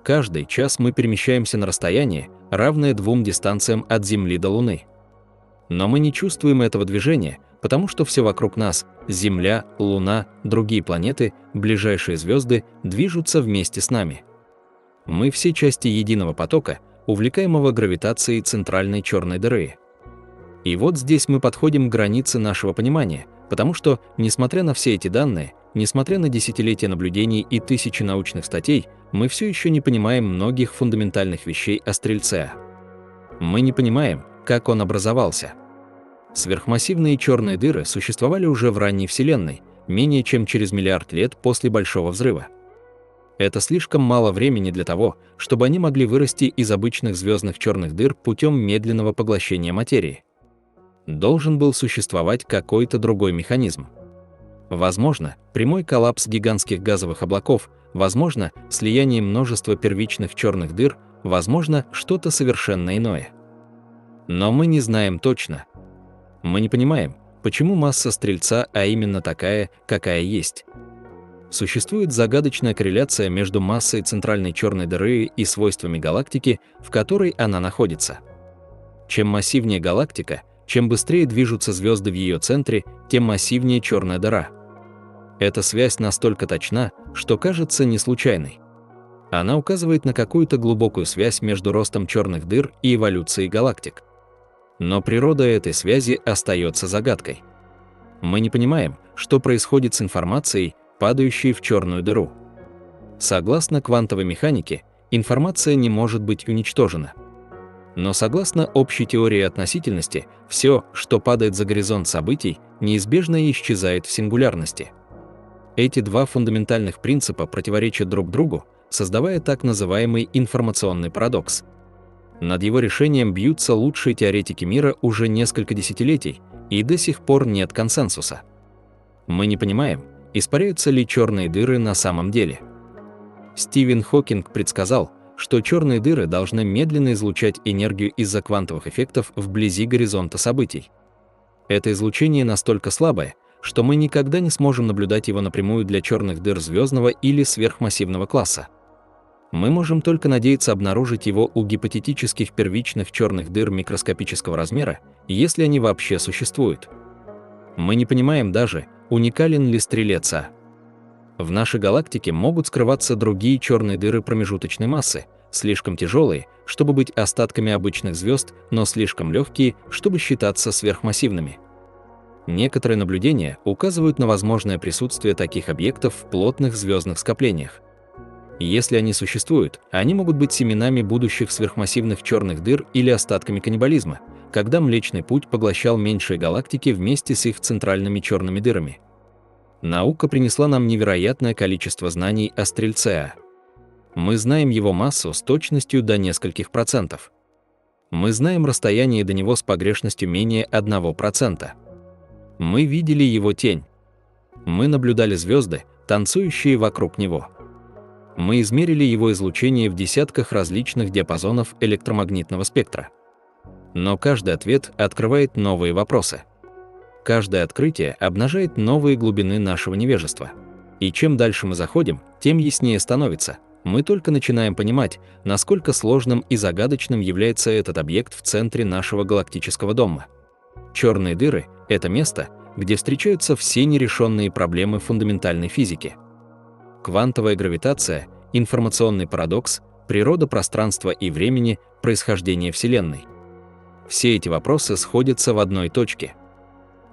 Каждый час мы перемещаемся на расстояние, равное двум дистанциям от Земли до Луны. Но мы не чувствуем этого движения, потому что все вокруг нас – Земля, Луна, другие планеты, ближайшие звезды – движутся вместе с нами. Мы все части единого потока, увлекаемого гравитацией центральной черной дыры. И вот здесь мы подходим к границе нашего понимания, потому что, несмотря на все эти данные, несмотря на десятилетия наблюдений и тысячи научных статей, мы все еще не понимаем многих фундаментальных вещей о Стрельце А. Мы не понимаем, как он образовался. Сверхмассивные черные дыры существовали уже в ранней Вселенной, менее чем через миллиард лет после Большого взрыва. Это слишком мало времени для того, чтобы они могли вырасти из обычных звездных черных дыр путем медленного поглощения материи. Должен был существовать какой-то другой механизм. Возможно, прямой коллапс гигантских газовых облаков, возможно, слияние множества первичных черных дыр, возможно, что-то совершенно иное. Но мы не знаем точно. Мы не понимаем, почему масса Стрельца А именно такая, какая есть. существует загадочная корреляция между массой центральной черной дыры и свойствами галактики, в которой она находится. Чем массивнее галактика, чем быстрее движутся звезды в ее центре, тем массивнее черная дыра. Эта связь настолько точна, что кажется не случайной. Она указывает на какую-то глубокую связь между ростом черных дыр и эволюцией галактик. Но природа этой связи остается загадкой. Мы не понимаем, что происходит с информацией, падающей в черную дыру. Согласно квантовой механике, информация не может быть уничтожена. Но согласно общей теории относительности, все, что падает за горизонт событий, неизбежно исчезает в сингулярности. Эти два фундаментальных принципа противоречат друг другу, создавая так называемый информационный парадокс. Над его решением бьются лучшие теоретики мира уже несколько десятилетий, и до сих пор нет консенсуса. Мы не понимаем, испаряются ли черные дыры на самом деле. Стивен Хокинг предсказал, что черные дыры должны медленно излучать энергию из-за квантовых эффектов вблизи горизонта событий. Это излучение настолько слабое, что мы никогда не сможем наблюдать его напрямую для черных дыр звездного или сверхмассивного класса. Мы можем только надеяться обнаружить его у гипотетических первичных черных дыр микроскопического размера, если они вообще существуют. Мы не понимаем даже, уникален ли стрелец А. В нашей галактике могут скрываться другие черные дыры промежуточной массы, слишком тяжелые, чтобы быть остатками обычных звезд, но слишком легкие, чтобы считаться сверхмассивными. Некоторые наблюдения указывают на возможное присутствие таких объектов в плотных звездных скоплениях. Если они существуют, они могут быть семенами будущих сверхмассивных черных дыр или остатками каннибализма, когда Млечный Путь поглощал меньшие галактики вместе с их центральными черными дырами. Наука принесла нам невероятное количество знаний о Стрельце А. Мы знаем его массу с точностью до нескольких процентов. Мы знаем расстояние до него с погрешностью менее 1%. Мы видели его тень. Мы наблюдали звезды, танцующие вокруг него. Мы измерили его излучение в десятках различных диапазонов электромагнитного спектра. Но каждый ответ открывает новые вопросы. Каждое открытие обнажает новые глубины нашего невежества. И чем дальше мы заходим, тем яснее становится. Мы только начинаем понимать, насколько сложным и загадочным является этот объект в центре нашего галактического дома. Черные дыры – это место, где встречаются все нерешенные проблемы фундаментальной физики. Квантовая гравитация, информационный парадокс, природа пространства и времени, происхождение Вселенной. Все эти вопросы сходятся в одной точке.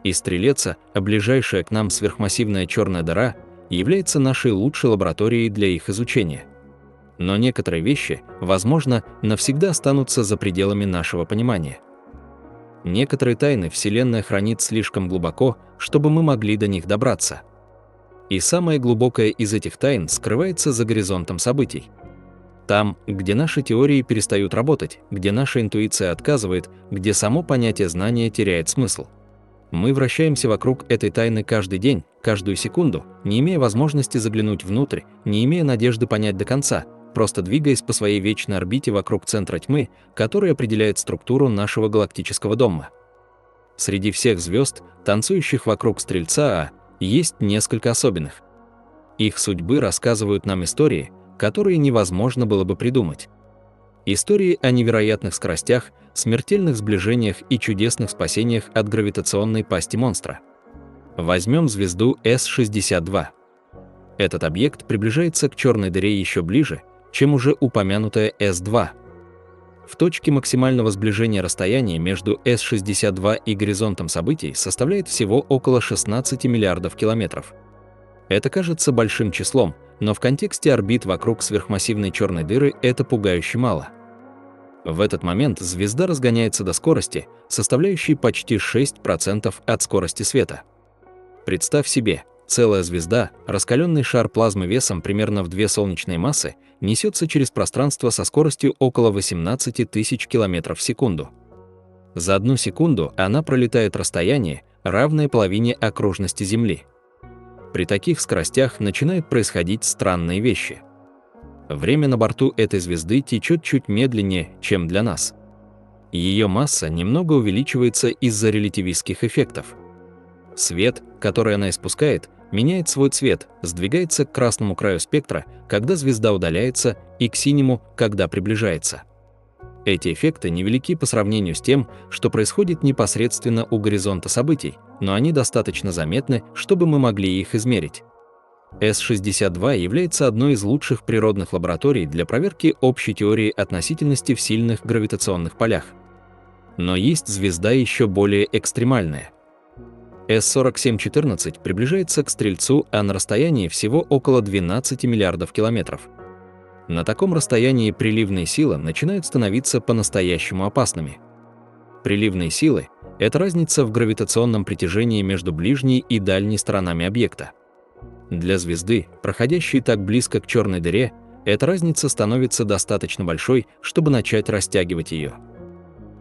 И Стрелеца, ближайшая к нам сверхмассивная черная дыра, является нашей лучшей лабораторией для их изучения. Но некоторые вещи, возможно, навсегда останутся за пределами нашего понимания. Некоторые тайны Вселенная хранит слишком глубоко, чтобы мы могли до них добраться. И самое глубокое из этих тайн скрывается за горизонтом событий. Там, где наши теории перестают работать, где наша интуиция отказывает, где само понятие знания теряет смысл. Мы вращаемся вокруг этой тайны каждый день, каждую секунду, не имея возможности заглянуть внутрь, не имея надежды понять до конца, просто двигаясь по своей вечной орбите вокруг центра тьмы, который определяет структуру нашего галактического дома. Среди всех звезд, танцующих вокруг Стрельца А, есть несколько особенных. Их судьбы рассказывают нам истории, которые невозможно было бы придумать. Истории о невероятных скоростях, смертельных сближениях и чудесных спасениях от гравитационной пасти монстра. Возьмем звезду С-62. Этот объект приближается к черной дыре еще ближе, чем уже упомянутая С-2. В точке максимального сближения расстояние между С-62 и горизонтом событий составляет всего около 16 миллиардов километров. Это кажется большим числом, но в контексте орбит вокруг сверхмассивной черной дыры это пугающе мало. В этот момент звезда разгоняется до скорости, составляющей почти 6% от скорости света. Представь себе, целая звезда, раскаленный шар плазмы весом примерно в 2 солнечные массы, несется через пространство со скоростью около 18 тысяч километров в секунду. За 1 секунду она пролетает расстояние, равное половине окружности Земли. При таких скоростях начинают происходить странные вещи. Время на борту этой звезды течет чуть медленнее, чем для нас. Ее масса немного увеличивается из-за релятивистских эффектов. Свет, который она испускает, меняет свой цвет, сдвигается к красному краю спектра, когда звезда удаляется, и к синему, когда приближается. Эти эффекты невелики по сравнению с тем, что происходит непосредственно у горизонта событий, но они достаточно заметны, чтобы мы могли их измерить. С-62 является одной из лучших природных лабораторий для проверки общей теории относительности в сильных гравитационных полях. Но есть звезда еще более экстремальная. С-4714 приближается к Стрельцу, на расстоянии всего около 12 миллиардов километров. На таком расстоянии приливные силы начинают становиться по-настоящему опасными. Приливные силы – это разница в гравитационном притяжении между ближней и дальней сторонами объекта. Для звезды, проходящей так близко к черной дыре, эта разница становится достаточно большой, чтобы начать растягивать ее.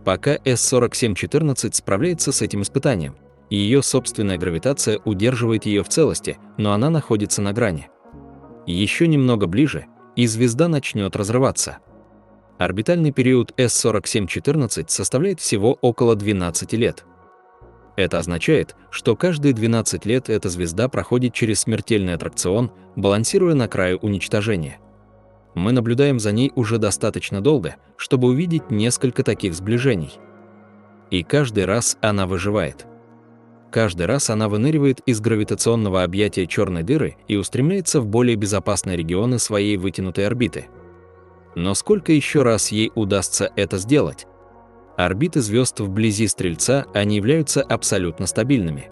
Пока С-4714 справляется с этим испытанием, и ее собственная гравитация удерживает ее в целости, но она находится на грани. Еще немного ближе, и звезда начнет разрываться. Орбитальный период С-4714 составляет всего около 12 лет. Это означает, что каждые 12 лет эта звезда проходит через смертельный аттракцион, балансируя на краю уничтожения. Мы наблюдаем за ней уже достаточно долго, чтобы увидеть несколько таких сближений. И каждый раз она выживает. Каждый раз она выныривает из гравитационного объятия черной дыры и устремляется в более безопасные регионы своей вытянутой орбиты. Но сколько еще раз ей удастся это сделать? Орбиты звезд вблизи Стрельца, они являются абсолютно стабильными.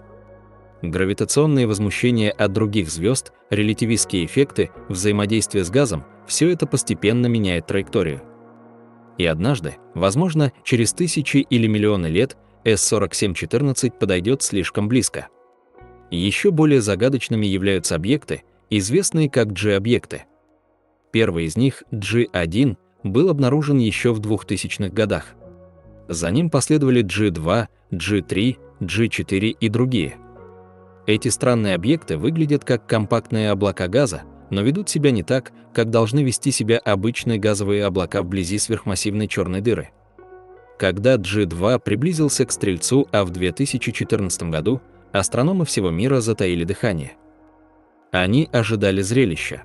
Гравитационные возмущения от других звезд, релятивистские эффекты, взаимодействие с газом – все это постепенно меняет траекторию. И однажды, возможно, через тысячи или миллионы лет, С-4714 подойдет слишком близко. Еще более загадочными являются объекты, известные как G-объекты. Первый из них, G1, был обнаружен еще в 2000-х годах. За ним последовали G2, G3, G4 и другие. Эти странные объекты выглядят как компактные облака газа, но ведут себя не так, как должны вести себя обычные газовые облака вблизи сверхмассивной черной дыры. Когда G2 приблизился к Стрельцу, в 2014 году, астрономы всего мира затаили дыхание. Они ожидали зрелища.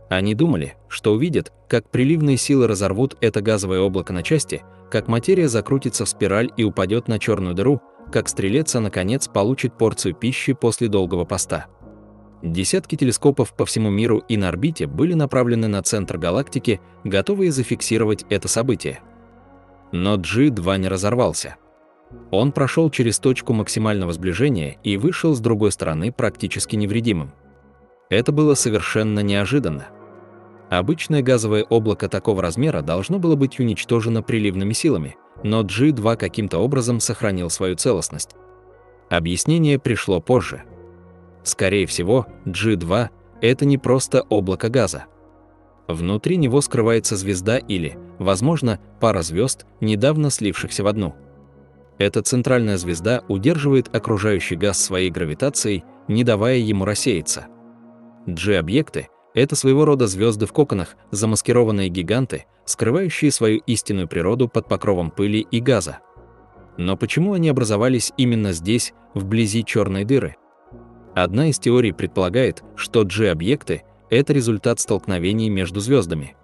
Они думали, что увидят, как приливные силы разорвут это газовое облако на части, как материя закрутится в спираль и упадет на черную дыру, как Стрелец наконец получит порцию пищи после долгого поста. Десятки телескопов по всему миру и на орбите были направлены на центр галактики, готовые зафиксировать это событие. Но G2 не разорвался. Он прошел через точку максимального сближения и вышел с другой стороны практически невредимым. Это было совершенно неожиданно. Обычное газовое облако такого размера должно было быть уничтожено приливными силами, но G2 каким-то образом сохранил свою целостность. Объяснение пришло позже. Скорее всего, G2 – это не просто облако газа. Внутри него скрывается звезда или, возможно, пара звезд, недавно слившихся в одну. Эта центральная звезда удерживает окружающий газ своей гравитацией, не давая ему рассеяться. G-объекты – это своего рода звезды в коконах, замаскированные гиганты, скрывающие свою истинную природу под покровом пыли и газа. Но почему они образовались именно здесь, вблизи черной дыры? Одна из теорий предполагает, что G-объекты – это результат столкновений между звездами.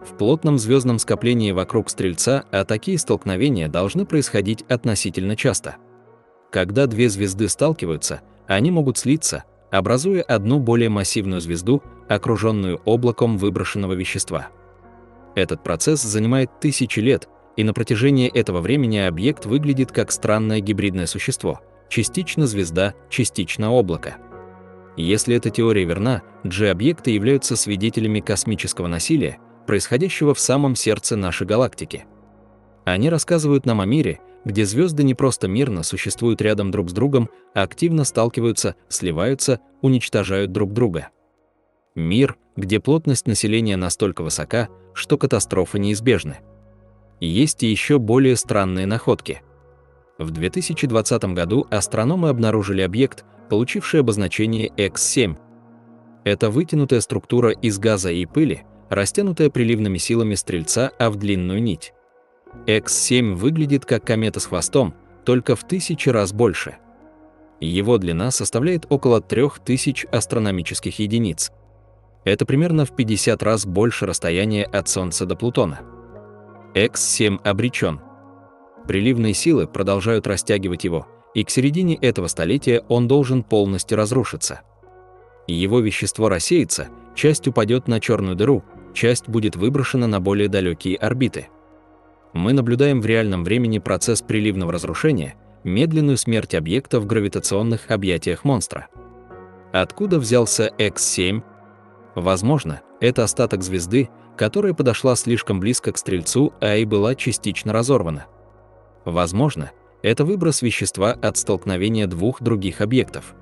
В плотном звездном скоплении вокруг Стрельца, такие столкновения должны происходить относительно часто. Когда две звезды сталкиваются, они могут слиться, образуя одну более массивную звезду, окруженную облаком выброшенного вещества. Этот процесс занимает тысячи лет, и на протяжении этого времени объект выглядит как странное гибридное существо – частично звезда, частично облако. Если эта теория верна, G-объекты являются свидетелями космического насилия, происходящего в самом сердце нашей галактики. Они рассказывают нам о мире, где звезды не просто мирно существуют рядом друг с другом, а активно сталкиваются, сливаются, уничтожают друг друга. Мир, где плотность населения настолько высока, что катастрофы неизбежны. Есть и еще более странные находки. В 2020 году астрономы обнаружили объект, получивший обозначение X7. Это вытянутая структура из газа и пыли, растянутая приливными силами Стрельца, в длинную нить. X7 выглядит как комета с хвостом, только в 1000 раз больше. Его длина составляет около 3000 астрономических единиц. Это примерно в 50 раз больше расстояния от Солнца до Плутона. X7 обречен. Приливные силы продолжают растягивать его, и к середине этого столетия он должен полностью разрушиться. Его вещество рассеется, часть упадет на черную дыру, часть будет выброшена на более далекие орбиты. Мы наблюдаем в реальном времени процесс приливного разрушения, медленную смерть объекта в гравитационных объятиях монстра. Откуда взялся X7? Возможно, это остаток звезды, которая подошла слишком близко к Стрельцу, и была частично разорвана. Возможно, это выброс вещества от столкновения двух других объектов.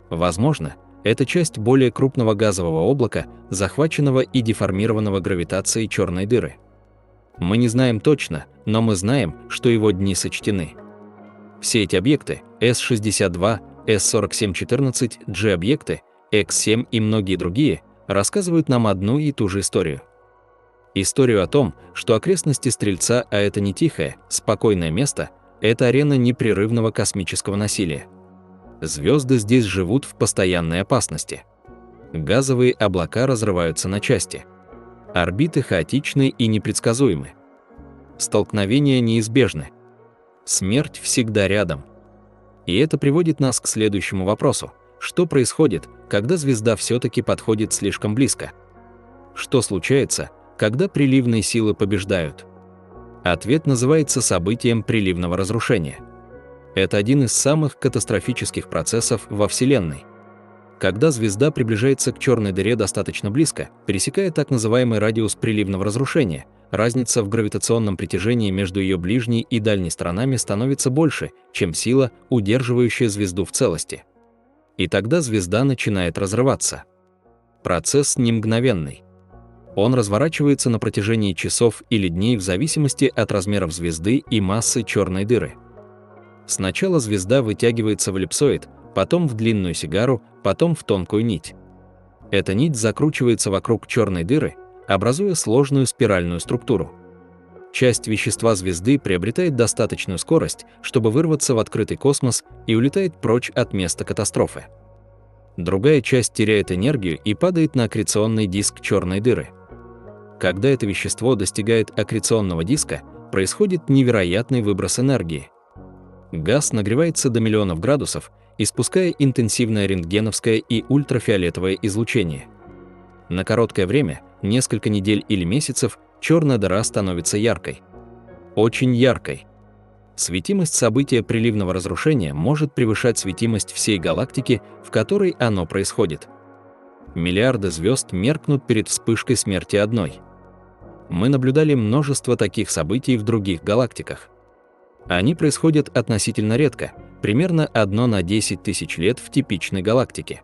Возможно, это часть более крупного газового облака, захваченного и деформированного гравитацией черной дыры. Мы не знаем точно, но мы знаем, что его дни сочтены. Все эти объекты – S62, S4714, G-объекты, X7 и многие другие – рассказывают нам одну и ту же историю. Историю о том, что окрестности Стрельца – это не тихое, спокойное место, это арена непрерывного космического насилия. Звезды здесь живут в постоянной опасности. Газовые облака разрываются на части. Орбиты хаотичны и непредсказуемы. Столкновения неизбежны. Смерть всегда рядом. И это приводит нас к следующему вопросу. Что происходит, когда звезда все-таки подходит слишком близко? Что случается, когда приливные силы побеждают? Ответ называется событием приливного разрушения. Это один из самых катастрофических процессов во Вселенной. Когда звезда приближается к черной дыре достаточно близко, пересекая так называемый радиус приливного разрушения, разница в гравитационном притяжении между ее ближней и дальней сторонами становится больше, чем сила, удерживающая звезду в целости. И тогда звезда начинает разрываться. Процесс не мгновенный. Он разворачивается на протяжении часов или дней в зависимости от размеров звезды и массы черной дыры. Сначала звезда вытягивается в эллипсоид, потом в длинную сигару, потом в тонкую нить. Эта нить закручивается вокруг черной дыры, образуя сложную спиральную структуру. Часть вещества звезды приобретает достаточную скорость, чтобы вырваться в открытый космос и улетает прочь от места катастрофы. Другая часть теряет энергию и падает на аккреционный диск черной дыры. Когда это вещество достигает аккреционного диска, происходит невероятный выброс энергии. Газ нагревается до миллионов градусов, испуская интенсивное рентгеновское и ультрафиолетовое излучение. На короткое время, несколько недель или месяцев, черная дыра становится яркой. Очень яркой. Светимость события приливного разрушения может превышать светимость всей галактики, в которой оно происходит. Миллиарды звезд меркнут перед вспышкой смерти одной. Мы наблюдали множество таких событий в других галактиках. Они происходят относительно редко, примерно 1 на 10 тысяч лет в типичной галактике.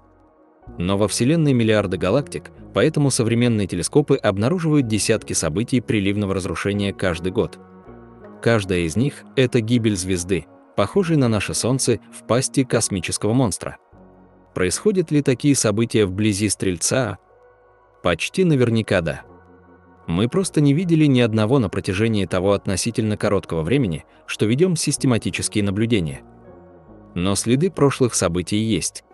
Но во Вселенной миллиарды галактик, поэтому современные телескопы обнаруживают десятки событий приливного разрушения каждый год. Каждая из них – это гибель звезды, похожей на наше Солнце в пасти космического монстра. Происходят ли такие события вблизи Стрельца? Почти наверняка да. Мы просто не видели ни одного на протяжении того относительно короткого времени, что ведем систематические наблюдения. Но следы прошлых событий есть.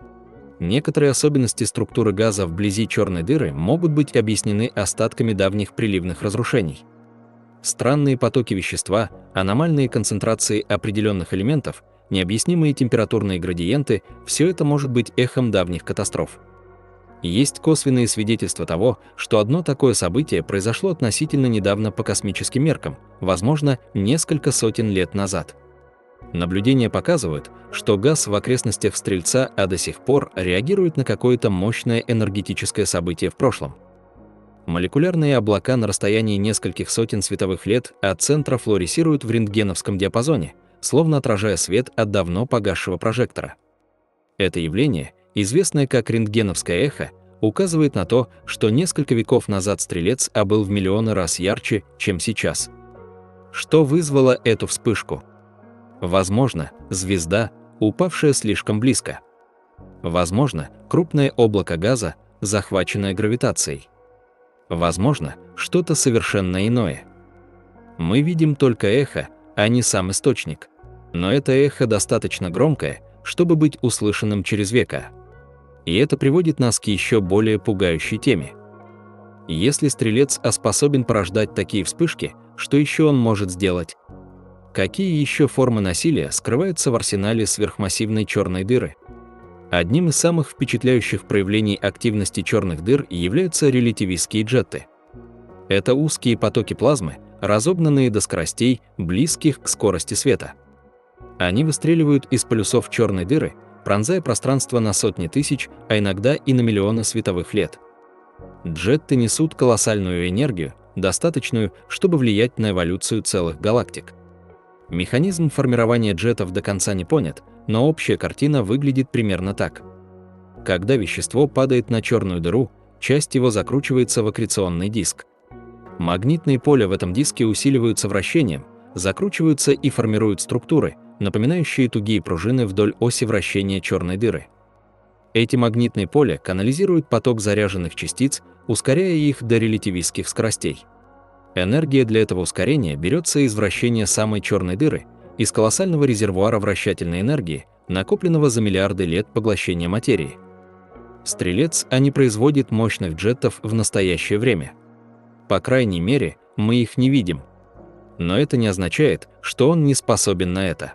Некоторые особенности структуры газа вблизи черной дыры могут быть объяснены остатками давних приливных разрушений. Странные потоки вещества, аномальные концентрации определенных элементов, необъяснимые температурные градиенты – все это может быть эхом давних катастроф. Есть косвенные свидетельства того, что одно такое событие произошло относительно недавно по космическим меркам, возможно, несколько сотен лет назад. Наблюдения показывают, что газ в окрестностях Стрельца до сих пор реагирует на какое-то мощное энергетическое событие в прошлом. Молекулярные облака на расстоянии нескольких сотен световых лет от центра флуоресцируют в рентгеновском диапазоне, словно отражая свет от давно погасшего прожектора. Это явление, известное как рентгеновское эхо, указывает на то, что несколько веков назад Стрелец был в миллионы раз ярче, чем сейчас. Что вызвало эту вспышку? Возможно, звезда, упавшая слишком близко. Возможно, крупное облако газа, захваченное гравитацией. Возможно, что-то совершенно иное. Мы видим только эхо, а не сам источник. Но это эхо достаточно громкое, чтобы быть услышанным через века. И это приводит нас к еще более пугающей теме. Если Стрелец способен порождать такие вспышки, что еще он может сделать? Какие еще формы насилия скрываются в арсенале сверхмассивной черной дыры? Одним из самых впечатляющих проявлений активности черных дыр являются релятивистские джеты. Это узкие потоки плазмы, разогнанные до скоростей, близких к скорости света. Они выстреливают из полюсов черной дыры, пронзая пространство на сотни тысяч, а иногда и на миллионы световых лет. Джеты несут колоссальную энергию, достаточную, чтобы влиять на эволюцию целых галактик. Механизм формирования джетов до конца не понят, но общая картина выглядит примерно так. Когда вещество падает на черную дыру, часть его закручивается в аккреционный диск. Магнитные поля в этом диске усиливаются вращением, закручиваются и формируют структуры, напоминающие тугие пружины вдоль оси вращения черной дыры. Эти магнитные поля канализируют поток заряженных частиц, ускоряя их до релятивистских скоростей. Энергия для этого ускорения берется из вращения самой черной дыры, из колоссального резервуара вращательной энергии, накопленного за миллиарды лет поглощения материи. Стрелец не производит мощных джетов в настоящее время. По крайней мере, мы их не видим. Но это не означает, что он не способен на это.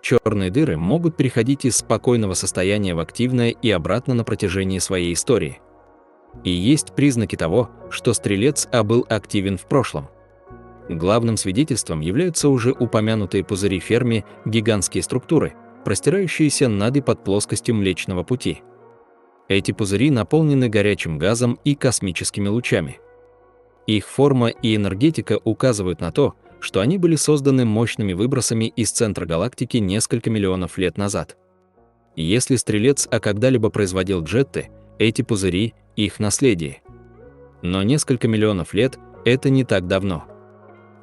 Черные дыры могут переходить из спокойного состояния в активное и обратно на протяжении своей истории. И есть признаки того, что Стрелец был активен в прошлом. Главным свидетельством являются уже упомянутые пузыри Ферми, гигантские структуры, простирающиеся над и под плоскостью Млечного Пути. Эти пузыри наполнены горячим газом и космическими лучами. Их форма и энергетика указывают на то, что они были созданы мощными выбросами из центра галактики несколько миллионов лет назад. Если Стрелец когда-либо производил джеты, эти пузыри – их наследие. Но несколько миллионов лет – это не так давно.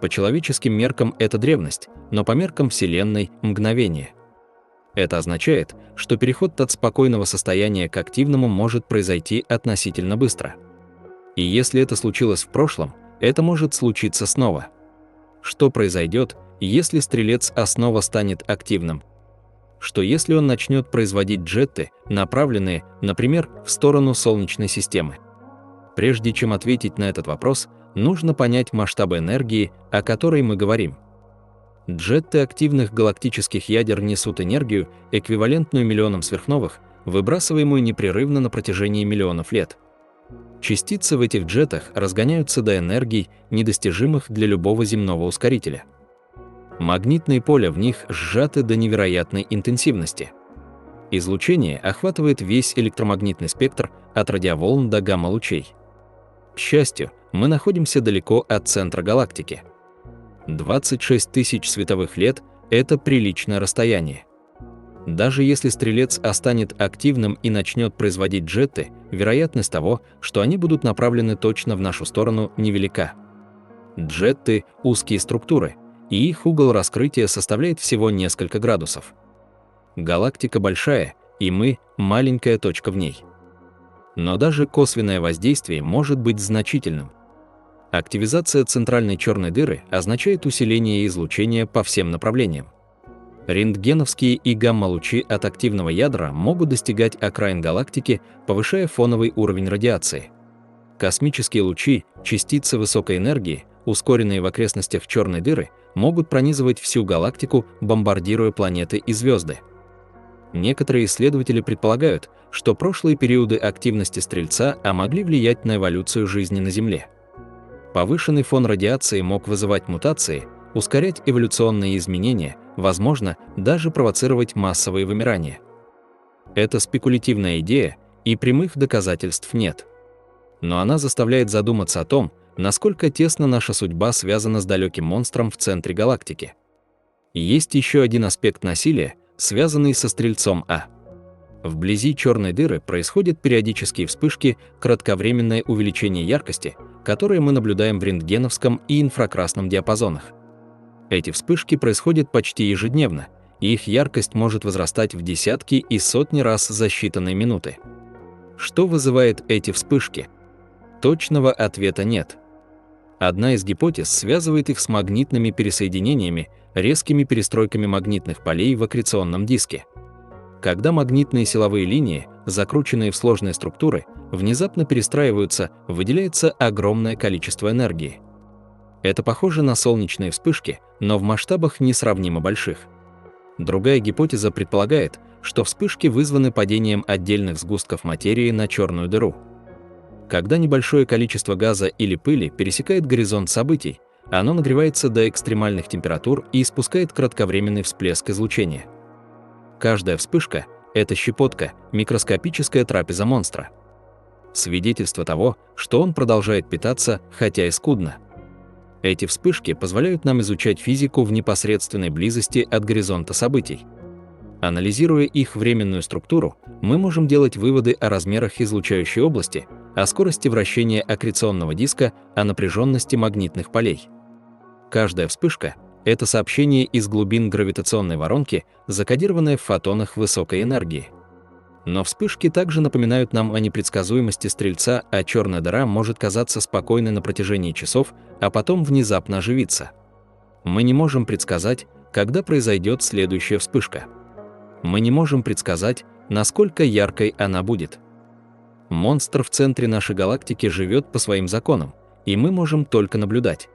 По человеческим меркам это древность, но по меркам Вселенной – мгновение. Это означает, что переход от спокойного состояния к активному может произойти относительно быстро. И если это случилось в прошлом, это может случиться снова. Что произойдет, если Стрелец снова станет активным? Что если он начнет производить джеты, направленные, например, в сторону Солнечной системы? Прежде чем ответить на этот вопрос, нужно понять масштабы энергии, о которой мы говорим. Джеты активных галактических ядер несут энергию, эквивалентную миллионам сверхновых, выбрасываемую непрерывно на протяжении миллионов лет. Частицы в этих джетах разгоняются до энергий, недостижимых для любого земного ускорителя. Магнитные поля в них сжаты до невероятной интенсивности. Излучение охватывает весь электромагнитный спектр от радиоволн до гамма-лучей. К счастью, мы находимся далеко от центра галактики. 26 тысяч световых лет – это приличное расстояние. Даже если Стрелец станет активным и начнет производить джеты, вероятность того, что они будут направлены точно в нашу сторону, невелика. Джеты – узкие структуры, и их угол раскрытия составляет всего несколько градусов. Галактика большая, и мы – маленькая точка в ней. Но даже косвенное воздействие может быть значительным. Активизация центральной черной дыры означает усиление излучения по всем направлениям. Рентгеновские и гамма-лучи от активного ядра могут достигать окраин галактики, повышая фоновый уровень радиации. Космические лучи, частицы высокой энергии, ускоренные в окрестностях черной дыры, могут пронизывать всю галактику, бомбардируя планеты и звезды. Некоторые исследователи предполагают, что прошлые периоды активности Стрельца могли влиять на эволюцию жизни на Земле. Повышенный фон радиации мог вызывать мутации, ускорять эволюционные изменения, возможно, даже провоцировать массовые вымирания. Это спекулятивная идея, и прямых доказательств нет. Но она заставляет задуматься о том, насколько тесно наша судьба связана с далеким монстром в центре галактики. Есть еще один аспект насилия, связанный со Стрельцом А. Вблизи черной дыры происходят периодические вспышки, кратковременное увеличение яркости, которые мы наблюдаем в рентгеновском и инфракрасном диапазонах. Эти вспышки происходят почти ежедневно, и их яркость может возрастать в десятки и сотни раз за считанные минуты. Что вызывает эти вспышки? Точного ответа нет. Одна из гипотез связывает их с магнитными пересоединениями, резкими перестройками магнитных полей в аккреционном диске. когда магнитные силовые линии, закрученные в сложные структуры, внезапно перестраиваются, выделяется огромное количество энергии. Это похоже на солнечные вспышки, но в масштабах несравнимо больших. Другая гипотеза предполагает, что вспышки вызваны падением отдельных сгустков материи на черную дыру. Когда небольшое количество газа или пыли пересекает горизонт событий, оно нагревается до экстремальных температур и испускает кратковременный всплеск излучения. Каждая вспышка – это щепотка, микроскопическая трапеза монстра. Свидетельство того, что он продолжает питаться, хотя и скудно. Эти вспышки позволяют нам изучать физику в непосредственной близости от горизонта событий. Анализируя их временную структуру, мы можем делать выводы о размерах излучающей области, о скорости вращения аккреционного диска, о напряженности магнитных полей. Каждая вспышка – это сообщение из глубин гравитационной воронки, закодированное в фотонах высокой энергии. Но вспышки также напоминают нам о непредсказуемости Стрельца, а черная дыра может казаться спокойной на протяжении часов, а потом внезапно оживиться. Мы не можем предсказать, когда произойдет следующая вспышка. Мы не можем предсказать, насколько яркой она будет. Монстр в центре нашей галактики живет по своим законам, и мы можем только наблюдать.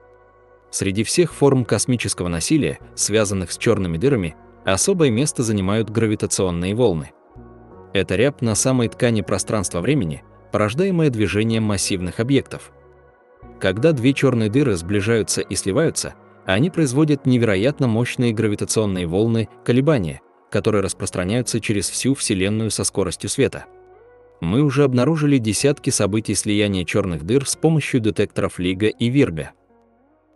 Среди всех форм космического насилия, связанных с черными дырами, особое место занимают гравитационные волны. Это рябь на самой ткани пространства-времени, порождаемая движением массивных объектов. Когда две черные дыры сближаются и сливаются, они производят невероятно мощные гравитационные волны, колебания, которые распространяются через всю Вселенную со скоростью света. Мы уже обнаружили десятки событий слияния черных дыр с помощью детекторов Лига и Вирга.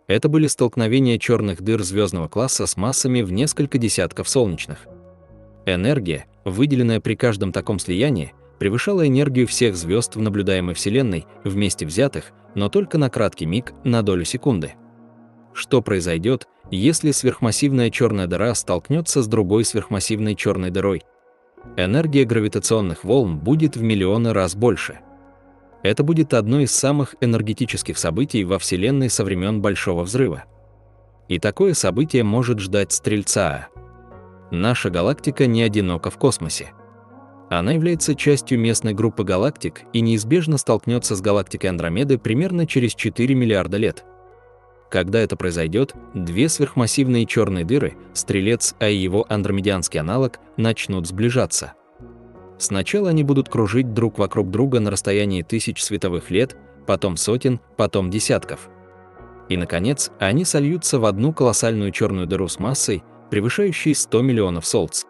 Это были столкновения черных дыр звездного класса с массами в несколько десятков солнечных. Энергия, выделенная при каждом таком слиянии, превышала энергию всех звезд в наблюдаемой Вселенной, вместе взятых, но только на краткий миг, на долю секунды. Что произойдет, если сверхмассивная черная дыра столкнется с другой сверхмассивной черной дырой? Энергия гравитационных волн будет в миллионы раз больше. Это будет одно из самых энергетических событий во Вселенной со времен Большого взрыва. И такое событие может ждать Стрельца. Наша галактика не одинока в космосе. Она является частью местной группы галактик и неизбежно столкнется с галактикой Андромеды примерно через 4 миллиарда лет. Когда это произойдет, две сверхмассивные черные дыры, Стрелец, а и его андромедианский аналог, начнут сближаться. Сначала они будут кружить друг вокруг друга на расстоянии тысяч световых лет, потом сотен, потом десятков. И, наконец, они сольются в одну колоссальную черную дыру с массой, превышающей 100 миллионов Солнц.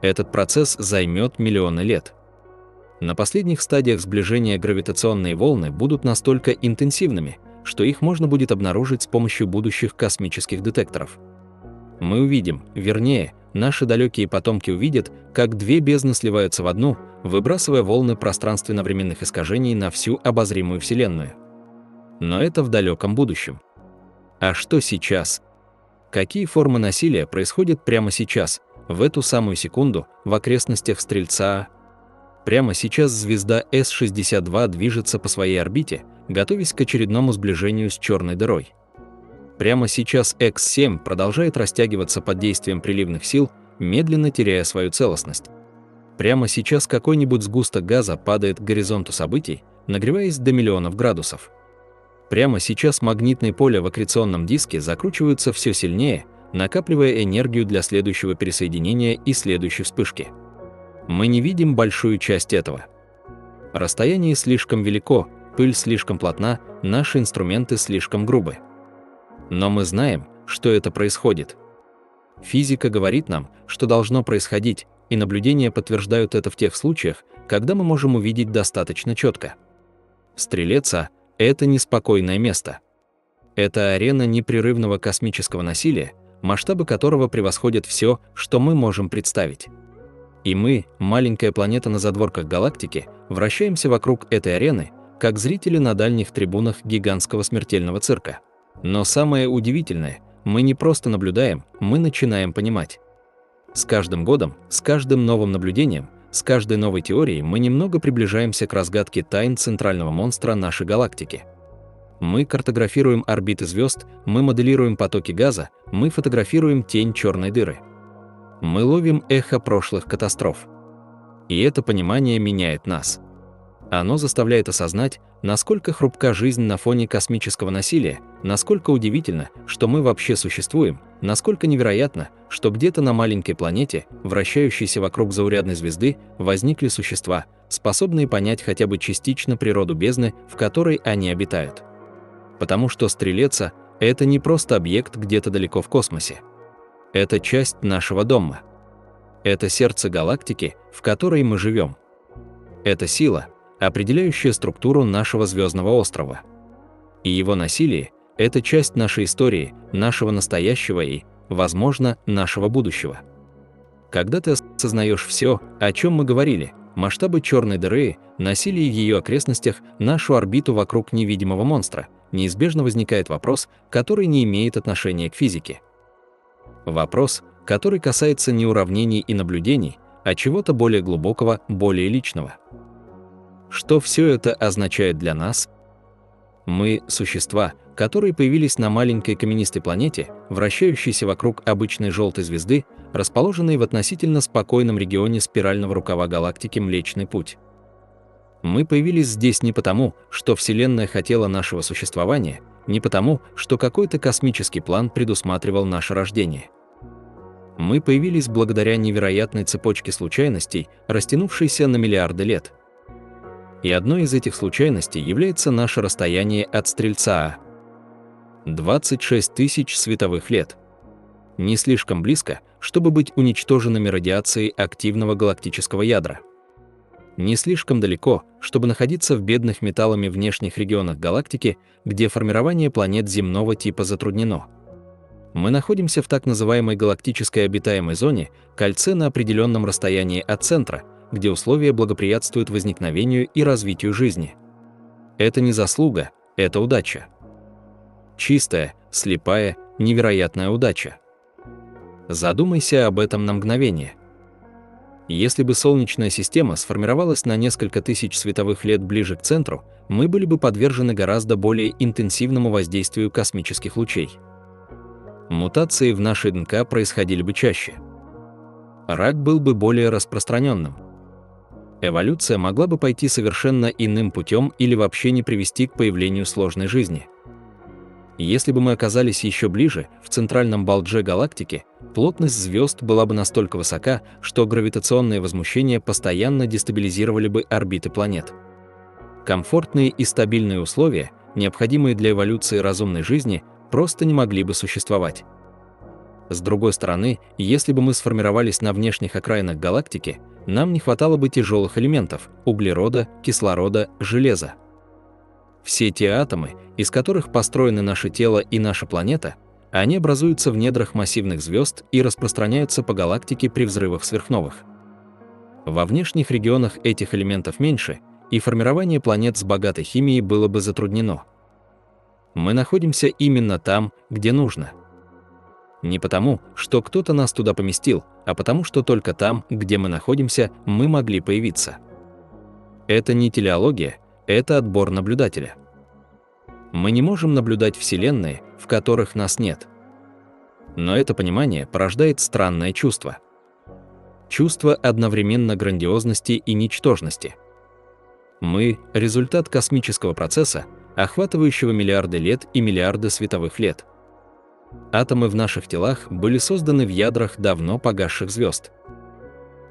Этот процесс займет миллионы лет. На последних стадиях сближения гравитационные волны будут настолько интенсивными, что их можно будет обнаружить с помощью будущих космических детекторов. Мы увидим, вернее, наши далекие потомки увидят, как две бездны сливаются в одну, выбрасывая волны пространственно-временных искажений на всю обозримую Вселенную. Но это в далеком будущем. А что сейчас? Какие формы насилия происходят прямо сейчас, в эту самую секунду, в окрестностях Стрельца? Прямо сейчас звезда С-62 движется по своей орбите, готовясь к очередному сближению с черной дырой. Прямо сейчас X7 продолжает растягиваться под действием приливных сил, медленно теряя свою целостность. Прямо сейчас какой-нибудь сгусток газа падает к горизонту событий, нагреваясь до миллионов градусов. Прямо сейчас магнитные поля в аккреционном диске закручиваются все сильнее, накапливая энергию для следующего пересоединения и следующей вспышки. Мы не видим большую часть этого. Расстояние слишком велико, пыль слишком плотна, наши инструменты слишком грубы. Но мы знаем, что это происходит. Физика говорит нам, что должно происходить, и наблюдения подтверждают это в тех случаях, когда мы можем увидеть достаточно четко. Стрелец – это неспокойное место. Это арена непрерывного космического насилия, масштабы которого превосходят все, что мы можем представить. И мы, маленькая планета на задворках галактики, вращаемся вокруг этой арены, как зрители на дальних трибунах гигантского смертельного цирка. Но самое удивительное, мы не просто наблюдаем, мы начинаем понимать. С каждым годом, с каждым новым наблюдением, с каждой новой теорией мы немного приближаемся к разгадке тайн центрального монстра нашей галактики. Мы картографируем орбиты звезд, мы моделируем потоки газа, мы фотографируем тень черной дыры. Мы ловим эхо прошлых катастроф. И это понимание меняет нас. Оно заставляет осознать, насколько хрупка жизнь на фоне космического насилия, насколько удивительно, что мы вообще существуем, насколько невероятно, что где-то на маленькой планете, вращающейся вокруг заурядной звезды, возникли существа, способные понять хотя бы частично природу бездны, в которой они обитают. Потому что Стрелеца – это не просто объект где-то далеко в космосе. Это часть нашего дома. Это сердце галактики, в которой мы живем. Это сила, определяющая структуру нашего звездного острова. И его насилие – это часть нашей истории, нашего настоящего и, возможно, нашего будущего. Когда ты осознаешь все, о чем мы говорили, масштабы черной дыры, насилие в ее окрестностях, нашу орбиту вокруг невидимого монстра, неизбежно возникает вопрос, который не имеет отношения к физике. Вопрос, который касается не уравнений и наблюдений, а чего-то более глубокого, более личного. Что все это означает для нас? Мы – существа, которые появились на маленькой каменистой планете, вращающейся вокруг обычной желтой звезды, расположенной в относительно спокойном регионе спирального рукава галактики Млечный Путь. Мы появились здесь не потому, что Вселенная хотела нашего существования, не потому, что какой-то космический план предусматривал наше рождение. Мы появились благодаря невероятной цепочке случайностей, растянувшейся на миллиарды лет. И одной из этих случайностей является наше расстояние от Стрельца А. 26 тысяч световых лет. Не слишком близко, чтобы быть уничтоженными радиацией активного галактического ядра. Не слишком далеко, чтобы находиться в бедных металлами внешних регионах галактики, где формирование планет земного типа затруднено. Мы находимся в так называемой галактической обитаемой зоне, кольце на определенном расстоянии от центра, где условия благоприятствуют возникновению и развитию жизни. Это не заслуга, это удача. Чистая, слепая, невероятная удача. Задумайся об этом на мгновение. Если бы Солнечная система сформировалась на несколько тысяч световых лет ближе к центру, мы были бы подвержены гораздо более интенсивному воздействию космических лучей. Мутации в нашей ДНК происходили бы чаще. Рак был бы более распространенным. Эволюция могла бы пойти совершенно иным путем или вообще не привести к появлению сложной жизни. Если бы мы оказались еще ближе, в центральном балдже галактики, плотность звезд была бы настолько высока, что гравитационные возмущения постоянно дестабилизировали бы орбиты планет. Комфортные и стабильные условия, необходимые для эволюции разумной жизни, просто не могли бы существовать. С другой стороны, если бы мы сформировались на внешних окраинах галактики, нам не хватало бы тяжелых элементов – углерода, кислорода, железа. Все те атомы, из которых построены наше тело и наша планета, они образуются в недрах массивных звезд и распространяются по галактике при взрывах сверхновых. Во внешних регионах этих элементов меньше, и формирование планет с богатой химией было бы затруднено. Мы находимся именно там, где нужно. Не потому, что кто-то нас туда поместил, а потому, что только там, где мы находимся, мы могли появиться. Это не телеология, это отбор наблюдателя. Мы не можем наблюдать вселенные, в которых нас нет. Но это понимание порождает странное чувство. Чувство одновременно грандиозности и ничтожности. Мы – результат космического процесса, охватывающего миллиарды лет и миллиарды световых лет. Атомы в наших телах были созданы в ядрах давно погасших звезд.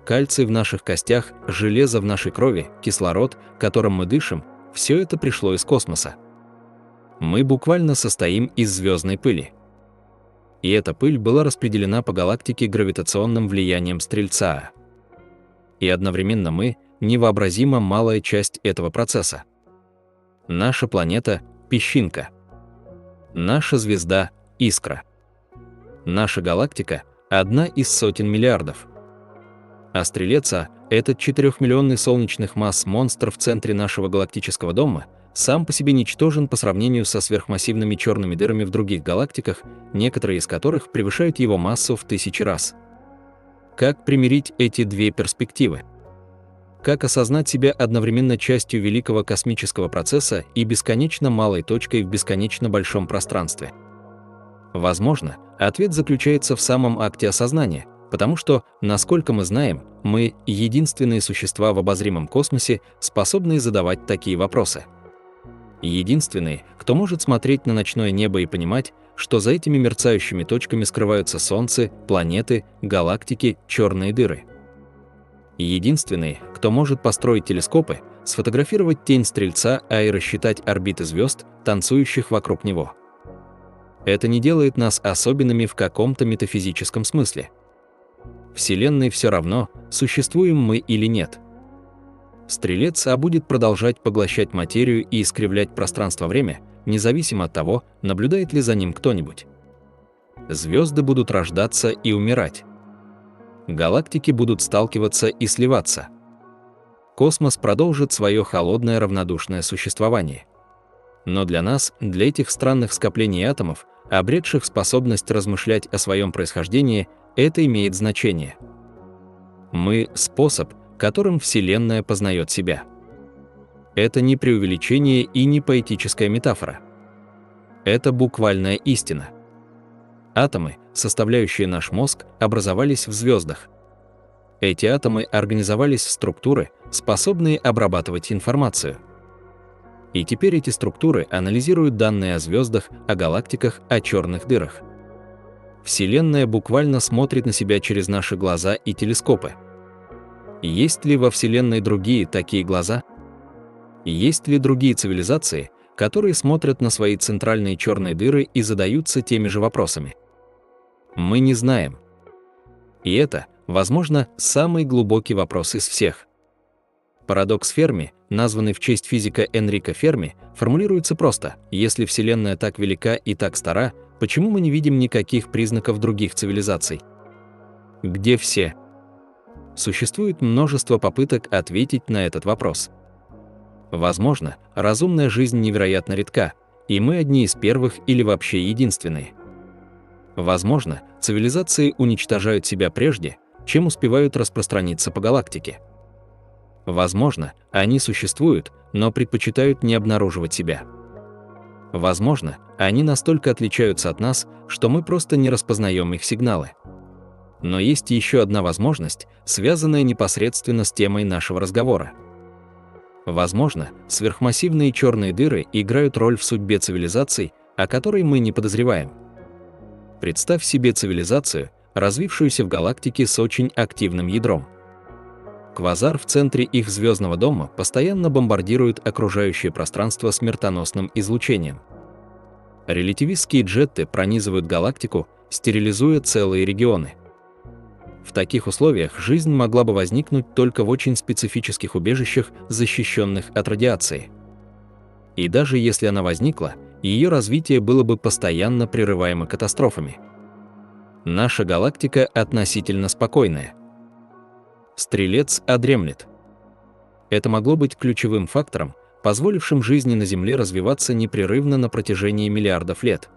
Кальций в наших костях, железо в нашей крови, кислород, которым мы дышим – все это пришло из космоса. Мы буквально состоим из звездной пыли. И эта пыль была распределена по галактике гравитационным влиянием Стрельца А. И одновременно мы – невообразимо малая часть этого процесса. Наша планета – песчинка. Наша звезда – искра. Наша галактика – одна из сотен миллиардов. А Стрелеца – этот 4-миллионный солнечных масс монстр в центре нашего галактического дома, сам по себе ничтожен по сравнению со сверхмассивными черными дырами в других галактиках, некоторые из которых превышают его массу в 1000 раз. Как примирить эти две перспективы? Как осознать себя одновременно частью великого космического процесса и бесконечно малой точкой в бесконечно большом пространстве? Возможно, ответ заключается в самом акте осознания, Потому что, насколько мы знаем, мы — единственные существа в обозримом космосе, способные задавать такие вопросы. Единственные, кто может смотреть на ночное небо и понимать, что за этими мерцающими точками скрываются Солнце, планеты, галактики, черные дыры. Единственные, кто может построить телескопы, сфотографировать тень Стрельца, и рассчитать орбиты звезд, танцующих вокруг него. Это не делает нас особенными в каком-то метафизическом смысле. Вселенной все равно, существуем мы или нет. Стрелец будет продолжать поглощать материю и искривлять пространство-время, независимо от того, наблюдает ли за ним кто-нибудь. Звезды будут рождаться и умирать. Галактики будут сталкиваться и сливаться. Космос продолжит свое холодное равнодушное существование. Но для нас, для этих странных скоплений атомов, обретших способность размышлять о своем происхождении, это имеет значение. Мы — способ, которым Вселенная познает себя. Это не преувеличение и не поэтическая метафора. Это буквальная истина. Атомы, составляющие наш мозг, образовались в звездах. Эти атомы организовались в структуры, способные обрабатывать информацию. И теперь эти структуры анализируют данные о звездах, о галактиках, о черных дырах. Вселенная буквально смотрит на себя через наши глаза и телескопы. Есть ли во Вселенной другие такие глаза? Есть ли другие цивилизации, которые смотрят на свои центральные черные дыры и задаются теми же вопросами? Мы не знаем. И это, возможно, самый глубокий вопрос из всех. Парадокс Ферми, названный в честь физика Энрико Ферми, формулируется просто: если Вселенная так велика и так стара, почему мы не видим никаких признаков других цивилизаций? Где все? Существует множество попыток ответить на этот вопрос. Возможно, разумная жизнь невероятно редка, и мы одни из первых или вообще единственные. Возможно, цивилизации уничтожают себя прежде, чем успевают распространиться по галактике. Возможно, они существуют, но предпочитают не обнаруживать себя. Возможно, они настолько отличаются от нас, что мы просто не распознаем их сигналы. Но есть еще одна возможность, связанная непосредственно с темой нашего разговора. Возможно, сверхмассивные черные дыры играют роль в судьбе цивилизаций, о которой мы не подозреваем. Представь себе цивилизацию, развившуюся в галактике с очень активным ядром. Квазар в центре их звездного дома постоянно бомбардирует окружающее пространство смертоносным излучением. Релятивистские джеты пронизывают галактику, стерилизуя целые регионы. В таких условиях жизнь могла бы возникнуть только в очень специфических убежищах, защищенных от радиации. И даже если она возникла, ее развитие было бы постоянно прерываемо катастрофами. Наша галактика относительно спокойная. Стрелец дремлет. Это могло быть ключевым фактором, позволившим жизни на Земле развиваться непрерывно на протяжении миллиардов лет.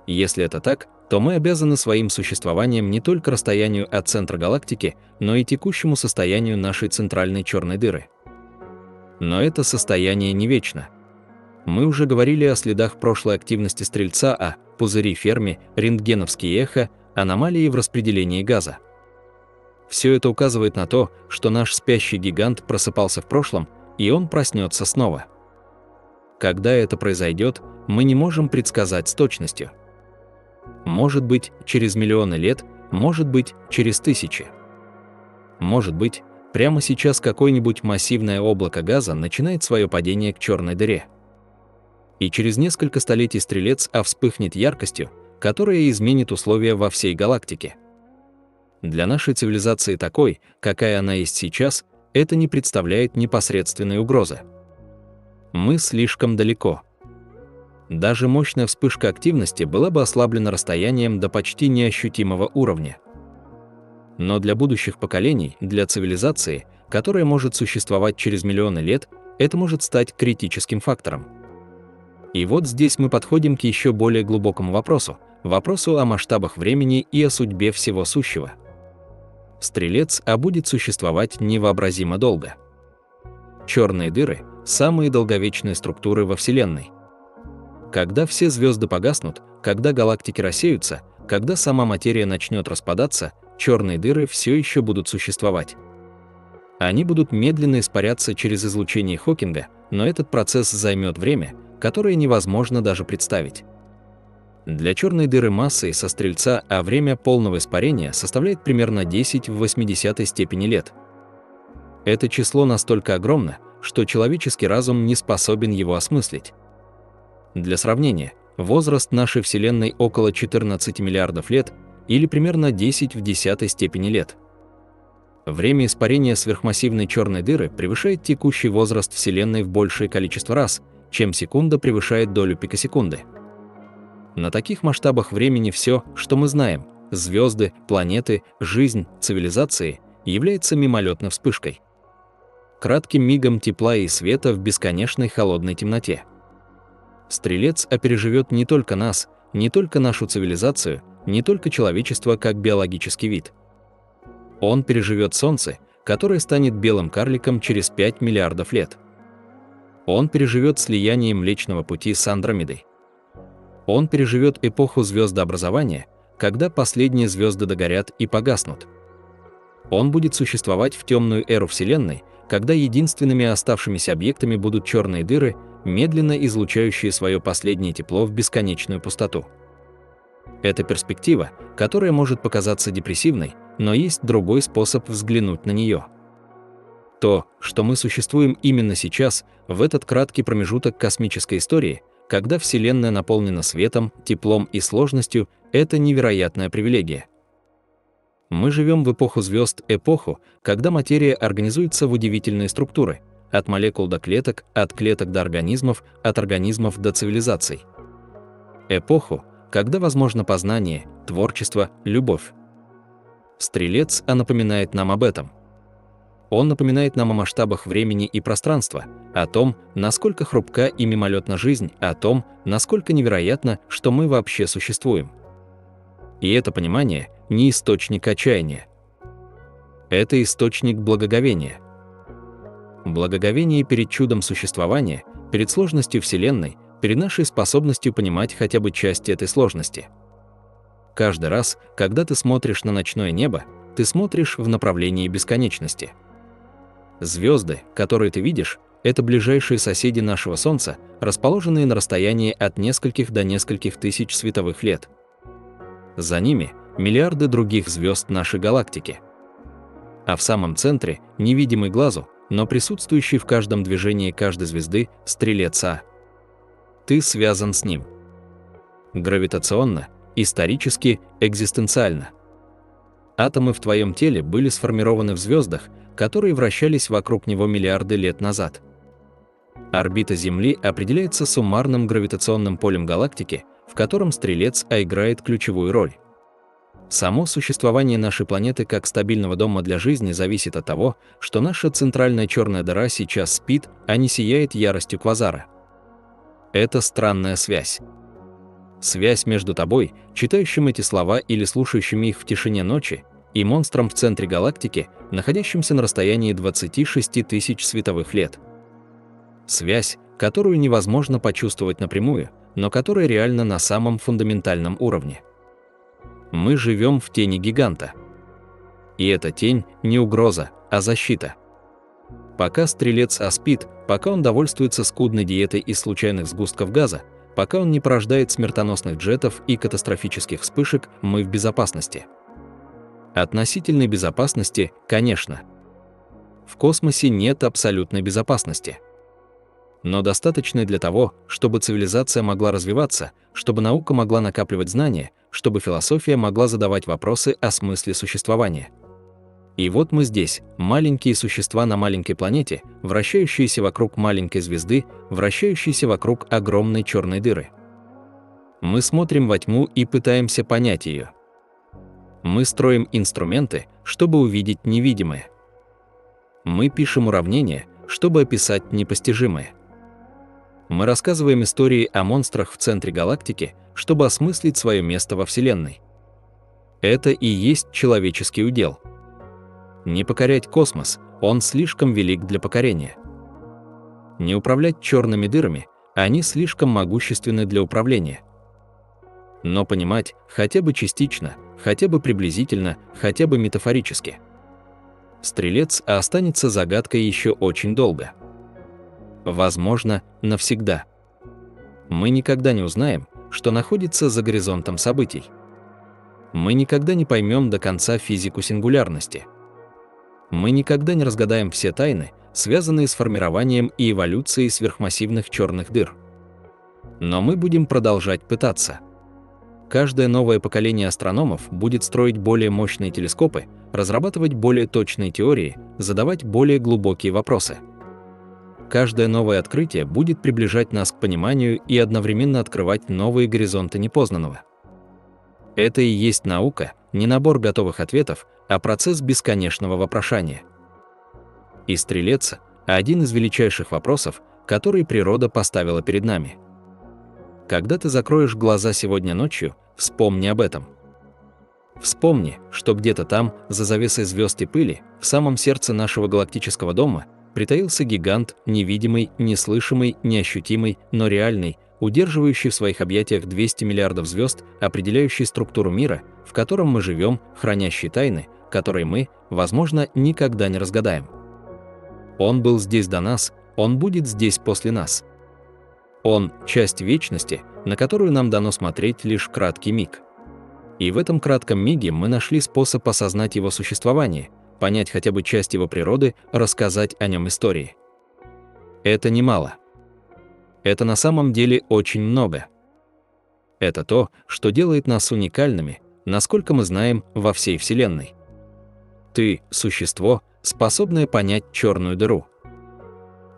Если это так, то мы обязаны своим существованием не только расстоянию от центра галактики, но и текущему состоянию нашей центральной черной дыры. Но это состояние не вечно. Мы уже говорили о следах прошлой активности Стрельца, о пузыри Ферми, рентгеновские эхо, аномалии в распределении газа. Все это указывает на то, что наш спящий гигант просыпался в прошлом, и он проснется снова. Когда это произойдет, мы не можем предсказать с точностью. Может быть, через миллионы лет, может быть, через тысячи. Может быть, прямо сейчас какое-нибудь массивное облако газа начинает свое падение к черной дыре. И через несколько столетий Стрелец вспыхнет яркостью, которая изменит условия во всей галактике. Для нашей цивилизации такой, какая она есть сейчас, это не представляет непосредственной угрозы. Мы слишком далеко. Даже мощная вспышка активности была бы ослаблена расстоянием до почти неощутимого уровня. Но для будущих поколений, для цивилизации, которая может существовать через миллионы лет, это может стать критическим фактором. И вот здесь мы подходим к еще более глубокому вопросу о масштабах времени и о судьбе всего сущего. Стрелец будет существовать невообразимо долго. Черные дыры – самые долговечные структуры во Вселенной. Когда все звезды погаснут, когда галактики рассеются, когда сама материя начнет распадаться, черные дыры все еще будут существовать. Они будут медленно испаряться через излучение Хокинга, но этот процесс займет время, которое невозможно даже представить. Для черной дыры массой со Стрельца время полного испарения составляет примерно 10 в 80 степени лет. Это число настолько огромно, что человеческий разум не способен его осмыслить. Для сравнения, возраст нашей Вселенной около 14 миллиардов лет или примерно 10 в 10 степени лет. Время испарения сверхмассивной черной дыры превышает текущий возраст Вселенной в большее количество раз, чем секунда превышает долю пикосекунды. На таких масштабах времени все, что мы знаем – звезды, планеты, жизнь, цивилизации – является мимолетной вспышкой. Кратким мигом тепла и света в бесконечной холодной темноте. Стрелец переживет не только нас, не только нашу цивилизацию, не только человечество как биологический вид. Он переживет Солнце, которое станет белым карликом через 5 миллиардов лет. Он переживет слияние Млечного Пути с Андромедой. Он переживет эпоху звездообразования, когда последние звезды догорят и погаснут. Он будет существовать в темную эру Вселенной, когда единственными оставшимися объектами будут черные дыры, медленно излучающие свое последнее тепло в бесконечную пустоту. Это перспектива, которая может показаться депрессивной, но есть другой способ взглянуть на нее. То, что мы существуем именно сейчас, в этот краткий промежуток космической истории, когда Вселенная наполнена светом, теплом и сложностью, это невероятная привилегия. Мы живем в эпоху звезд, эпоху, когда материя организуется в удивительные структуры, от молекул до клеток, от клеток до организмов, от организмов до цивилизаций. Эпоху, когда возможно познание, творчество, любовь. Стрелец напоминает нам об этом. Он напоминает нам о масштабах времени и пространства, о том, насколько хрупка и мимолетна жизнь, о том, насколько невероятно, что мы вообще существуем. И это понимание не источник отчаяния. Это источник благоговения. Благоговение перед чудом существования, перед сложностью Вселенной, перед нашей способностью понимать хотя бы части этой сложности. Каждый раз, когда ты смотришь на ночное небо, ты смотришь в направлении бесконечности. Звезды, которые ты видишь, это ближайшие соседи нашего Солнца, расположенные на расстоянии от нескольких до нескольких тысяч световых лет. За ними миллиарды других звезд нашей галактики. А в самом центре, невидимый глазу, но присутствующий в каждом движении каждой звезды, Стрелец А. Ты связан с ним. Гравитационно, исторически, экзистенциально. Атомы в твоем теле были сформированы в звездах, которые вращались вокруг него миллиарды лет назад. Орбита Земли определяется суммарным гравитационным полем галактики, в котором Стрелец А играет ключевую роль. Само существование нашей планеты как стабильного дома для жизни зависит от того, что наша центральная черная дыра сейчас спит, а не сияет яростью квазара. Это странная связь. Связь между тобой, читающим эти слова или слушающим их в тишине ночи, и монстром в центре галактики, находящимся на расстоянии 26 тысяч световых лет. Связь, которую невозможно почувствовать напрямую, но которая реальна на самом фундаментальном уровне. Мы живем в тени гиганта. И эта тень не угроза, а защита. Пока Стрелец А спит, пока он довольствуется скудной диетой из случайных сгустков газа, пока он не порождает смертоносных джетов и катастрофических вспышек, мы в безопасности. Относительной безопасности, конечно. В космосе нет абсолютной безопасности. Но достаточной для того, чтобы цивилизация могла развиваться, чтобы наука могла накапливать знания, чтобы философия могла задавать вопросы о смысле существования. И вот мы здесь, маленькие существа на маленькой планете, вращающиеся вокруг маленькой звезды, вращающиеся вокруг огромной черной дыры. Мы смотрим во тьму и пытаемся понять ее. Мы строим инструменты, чтобы увидеть невидимое. Мы пишем уравнения, чтобы описать непостижимое. Мы рассказываем истории о монстрах в центре галактики, чтобы осмыслить свое место во Вселенной. Это и есть человеческий удел. Не покорять космос, он слишком велик для покорения. Не управлять черными дырами, они слишком могущественны для управления. Но понимать, хотя бы частично, хотя бы приблизительно, хотя бы метафорически. Стрелец останется загадкой еще очень долго. Возможно, навсегда. Мы никогда не узнаем, что находится за горизонтом событий. Мы никогда не поймем до конца физику сингулярности. Мы никогда не разгадаем все тайны, связанные с формированием и эволюцией сверхмассивных черных дыр. Но мы будем продолжать пытаться. Каждое новое поколение астрономов будет строить более мощные телескопы, разрабатывать более точные теории, задавать более глубокие вопросы. Каждое новое открытие будет приближать нас к пониманию и одновременно открывать новые горизонты непознанного. Это и есть наука, не набор готовых ответов, а процесс бесконечного вопрошания. И Стрелец – один из величайших вопросов, которые природа поставила перед нами. Когда ты закроешь глаза сегодня ночью, вспомни об этом. Вспомни, что где-то там, за завесой звезд и пыли, в самом сердце нашего галактического дома, притаился гигант, невидимый, неслышимый, неощутимый, но реальный, удерживающий в своих объятиях 200 миллиардов звезд, определяющий структуру мира, в котором мы живем, хранящий тайны, которые мы, возможно, никогда не разгадаем. Он был здесь до нас, он будет здесь после нас. Он – часть вечности, на которую нам дано смотреть лишь краткий миг. И в этом кратком миге мы нашли способ осознать его существование, понять хотя бы часть его природы, рассказать о нем истории. Это немало. Это на самом деле очень много. Это то, что делает нас уникальными, насколько мы знаем, во всей Вселенной. Ты – существо, способное понять черную дыру.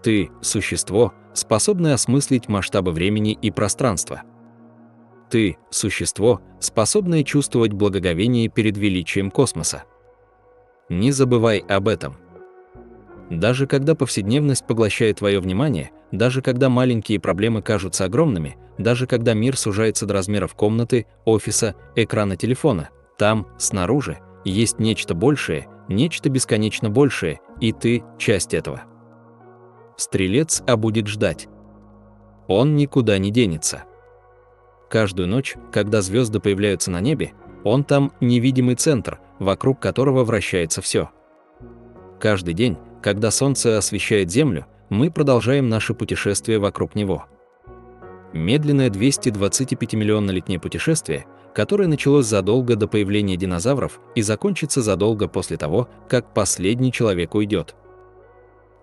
Ты – существо, способное осмыслить масштабы времени и пространства. Ты – существо, способное чувствовать благоговение перед величием космоса. Не забывай об этом. Даже когда повседневность поглощает твое внимание, даже когда маленькие проблемы кажутся огромными, даже когда мир сужается до размеров комнаты, офиса, экрана телефона, там, снаружи, есть нечто большее, нечто бесконечно большее, и ты – часть этого. Стрелец будет ждать. Он никуда не денется. Каждую ночь, когда звезды появляются на небе, он там невидимый центр, вокруг которого вращается все. Каждый день, когда солнце освещает Землю, мы продолжаем наше путешествие вокруг него. Медленное 225-миллионнолетнее путешествие, которое началось задолго до появления динозавров и закончится задолго после того, как последний человек уйдет.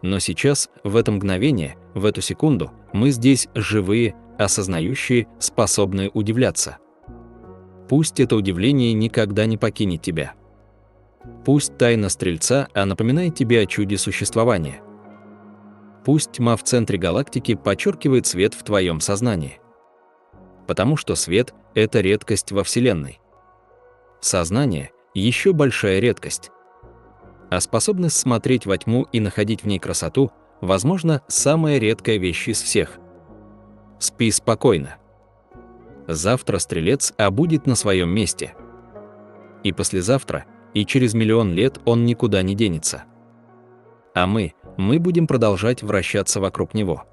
Но сейчас, в это мгновение, в эту секунду, мы здесь живые, осознающие, способные удивляться. Пусть это удивление никогда не покинет тебя. Пусть тайна Стрельца напоминает тебе о чуде существования. Пусть тьма в центре галактики подчеркивает свет в твоем сознании. Потому что свет – это редкость во Вселенной. Сознание – еще большая редкость. А способность смотреть во тьму и находить в ней красоту, возможно, самая редкая вещь из всех. Спи спокойно. Завтра Стрелец будет на своем месте. И послезавтра, и через миллион лет он никуда не денется. А мы будем продолжать вращаться вокруг него.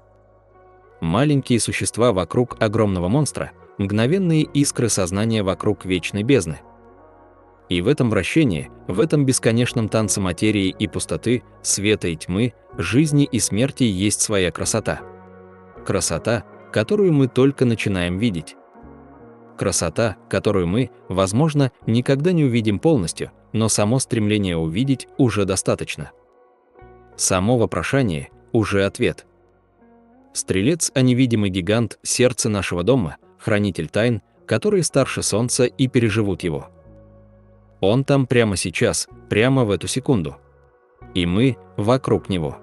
Маленькие существа вокруг огромного монстра, мгновенные искры сознания вокруг вечной бездны. И в этом вращении, в этом бесконечном танце материи и пустоты, света и тьмы, жизни и смерти есть своя красота. Красота, которую мы только начинаем видеть. Красота, которую мы, возможно, никогда не увидим полностью, но само стремление увидеть уже достаточно. Само вопрошание – уже ответ. Стрелец – невидимый гигант, сердце нашего дома, хранитель тайн, которые старше Солнца и переживут его. Он там прямо сейчас, прямо в эту секунду. И мы вокруг него.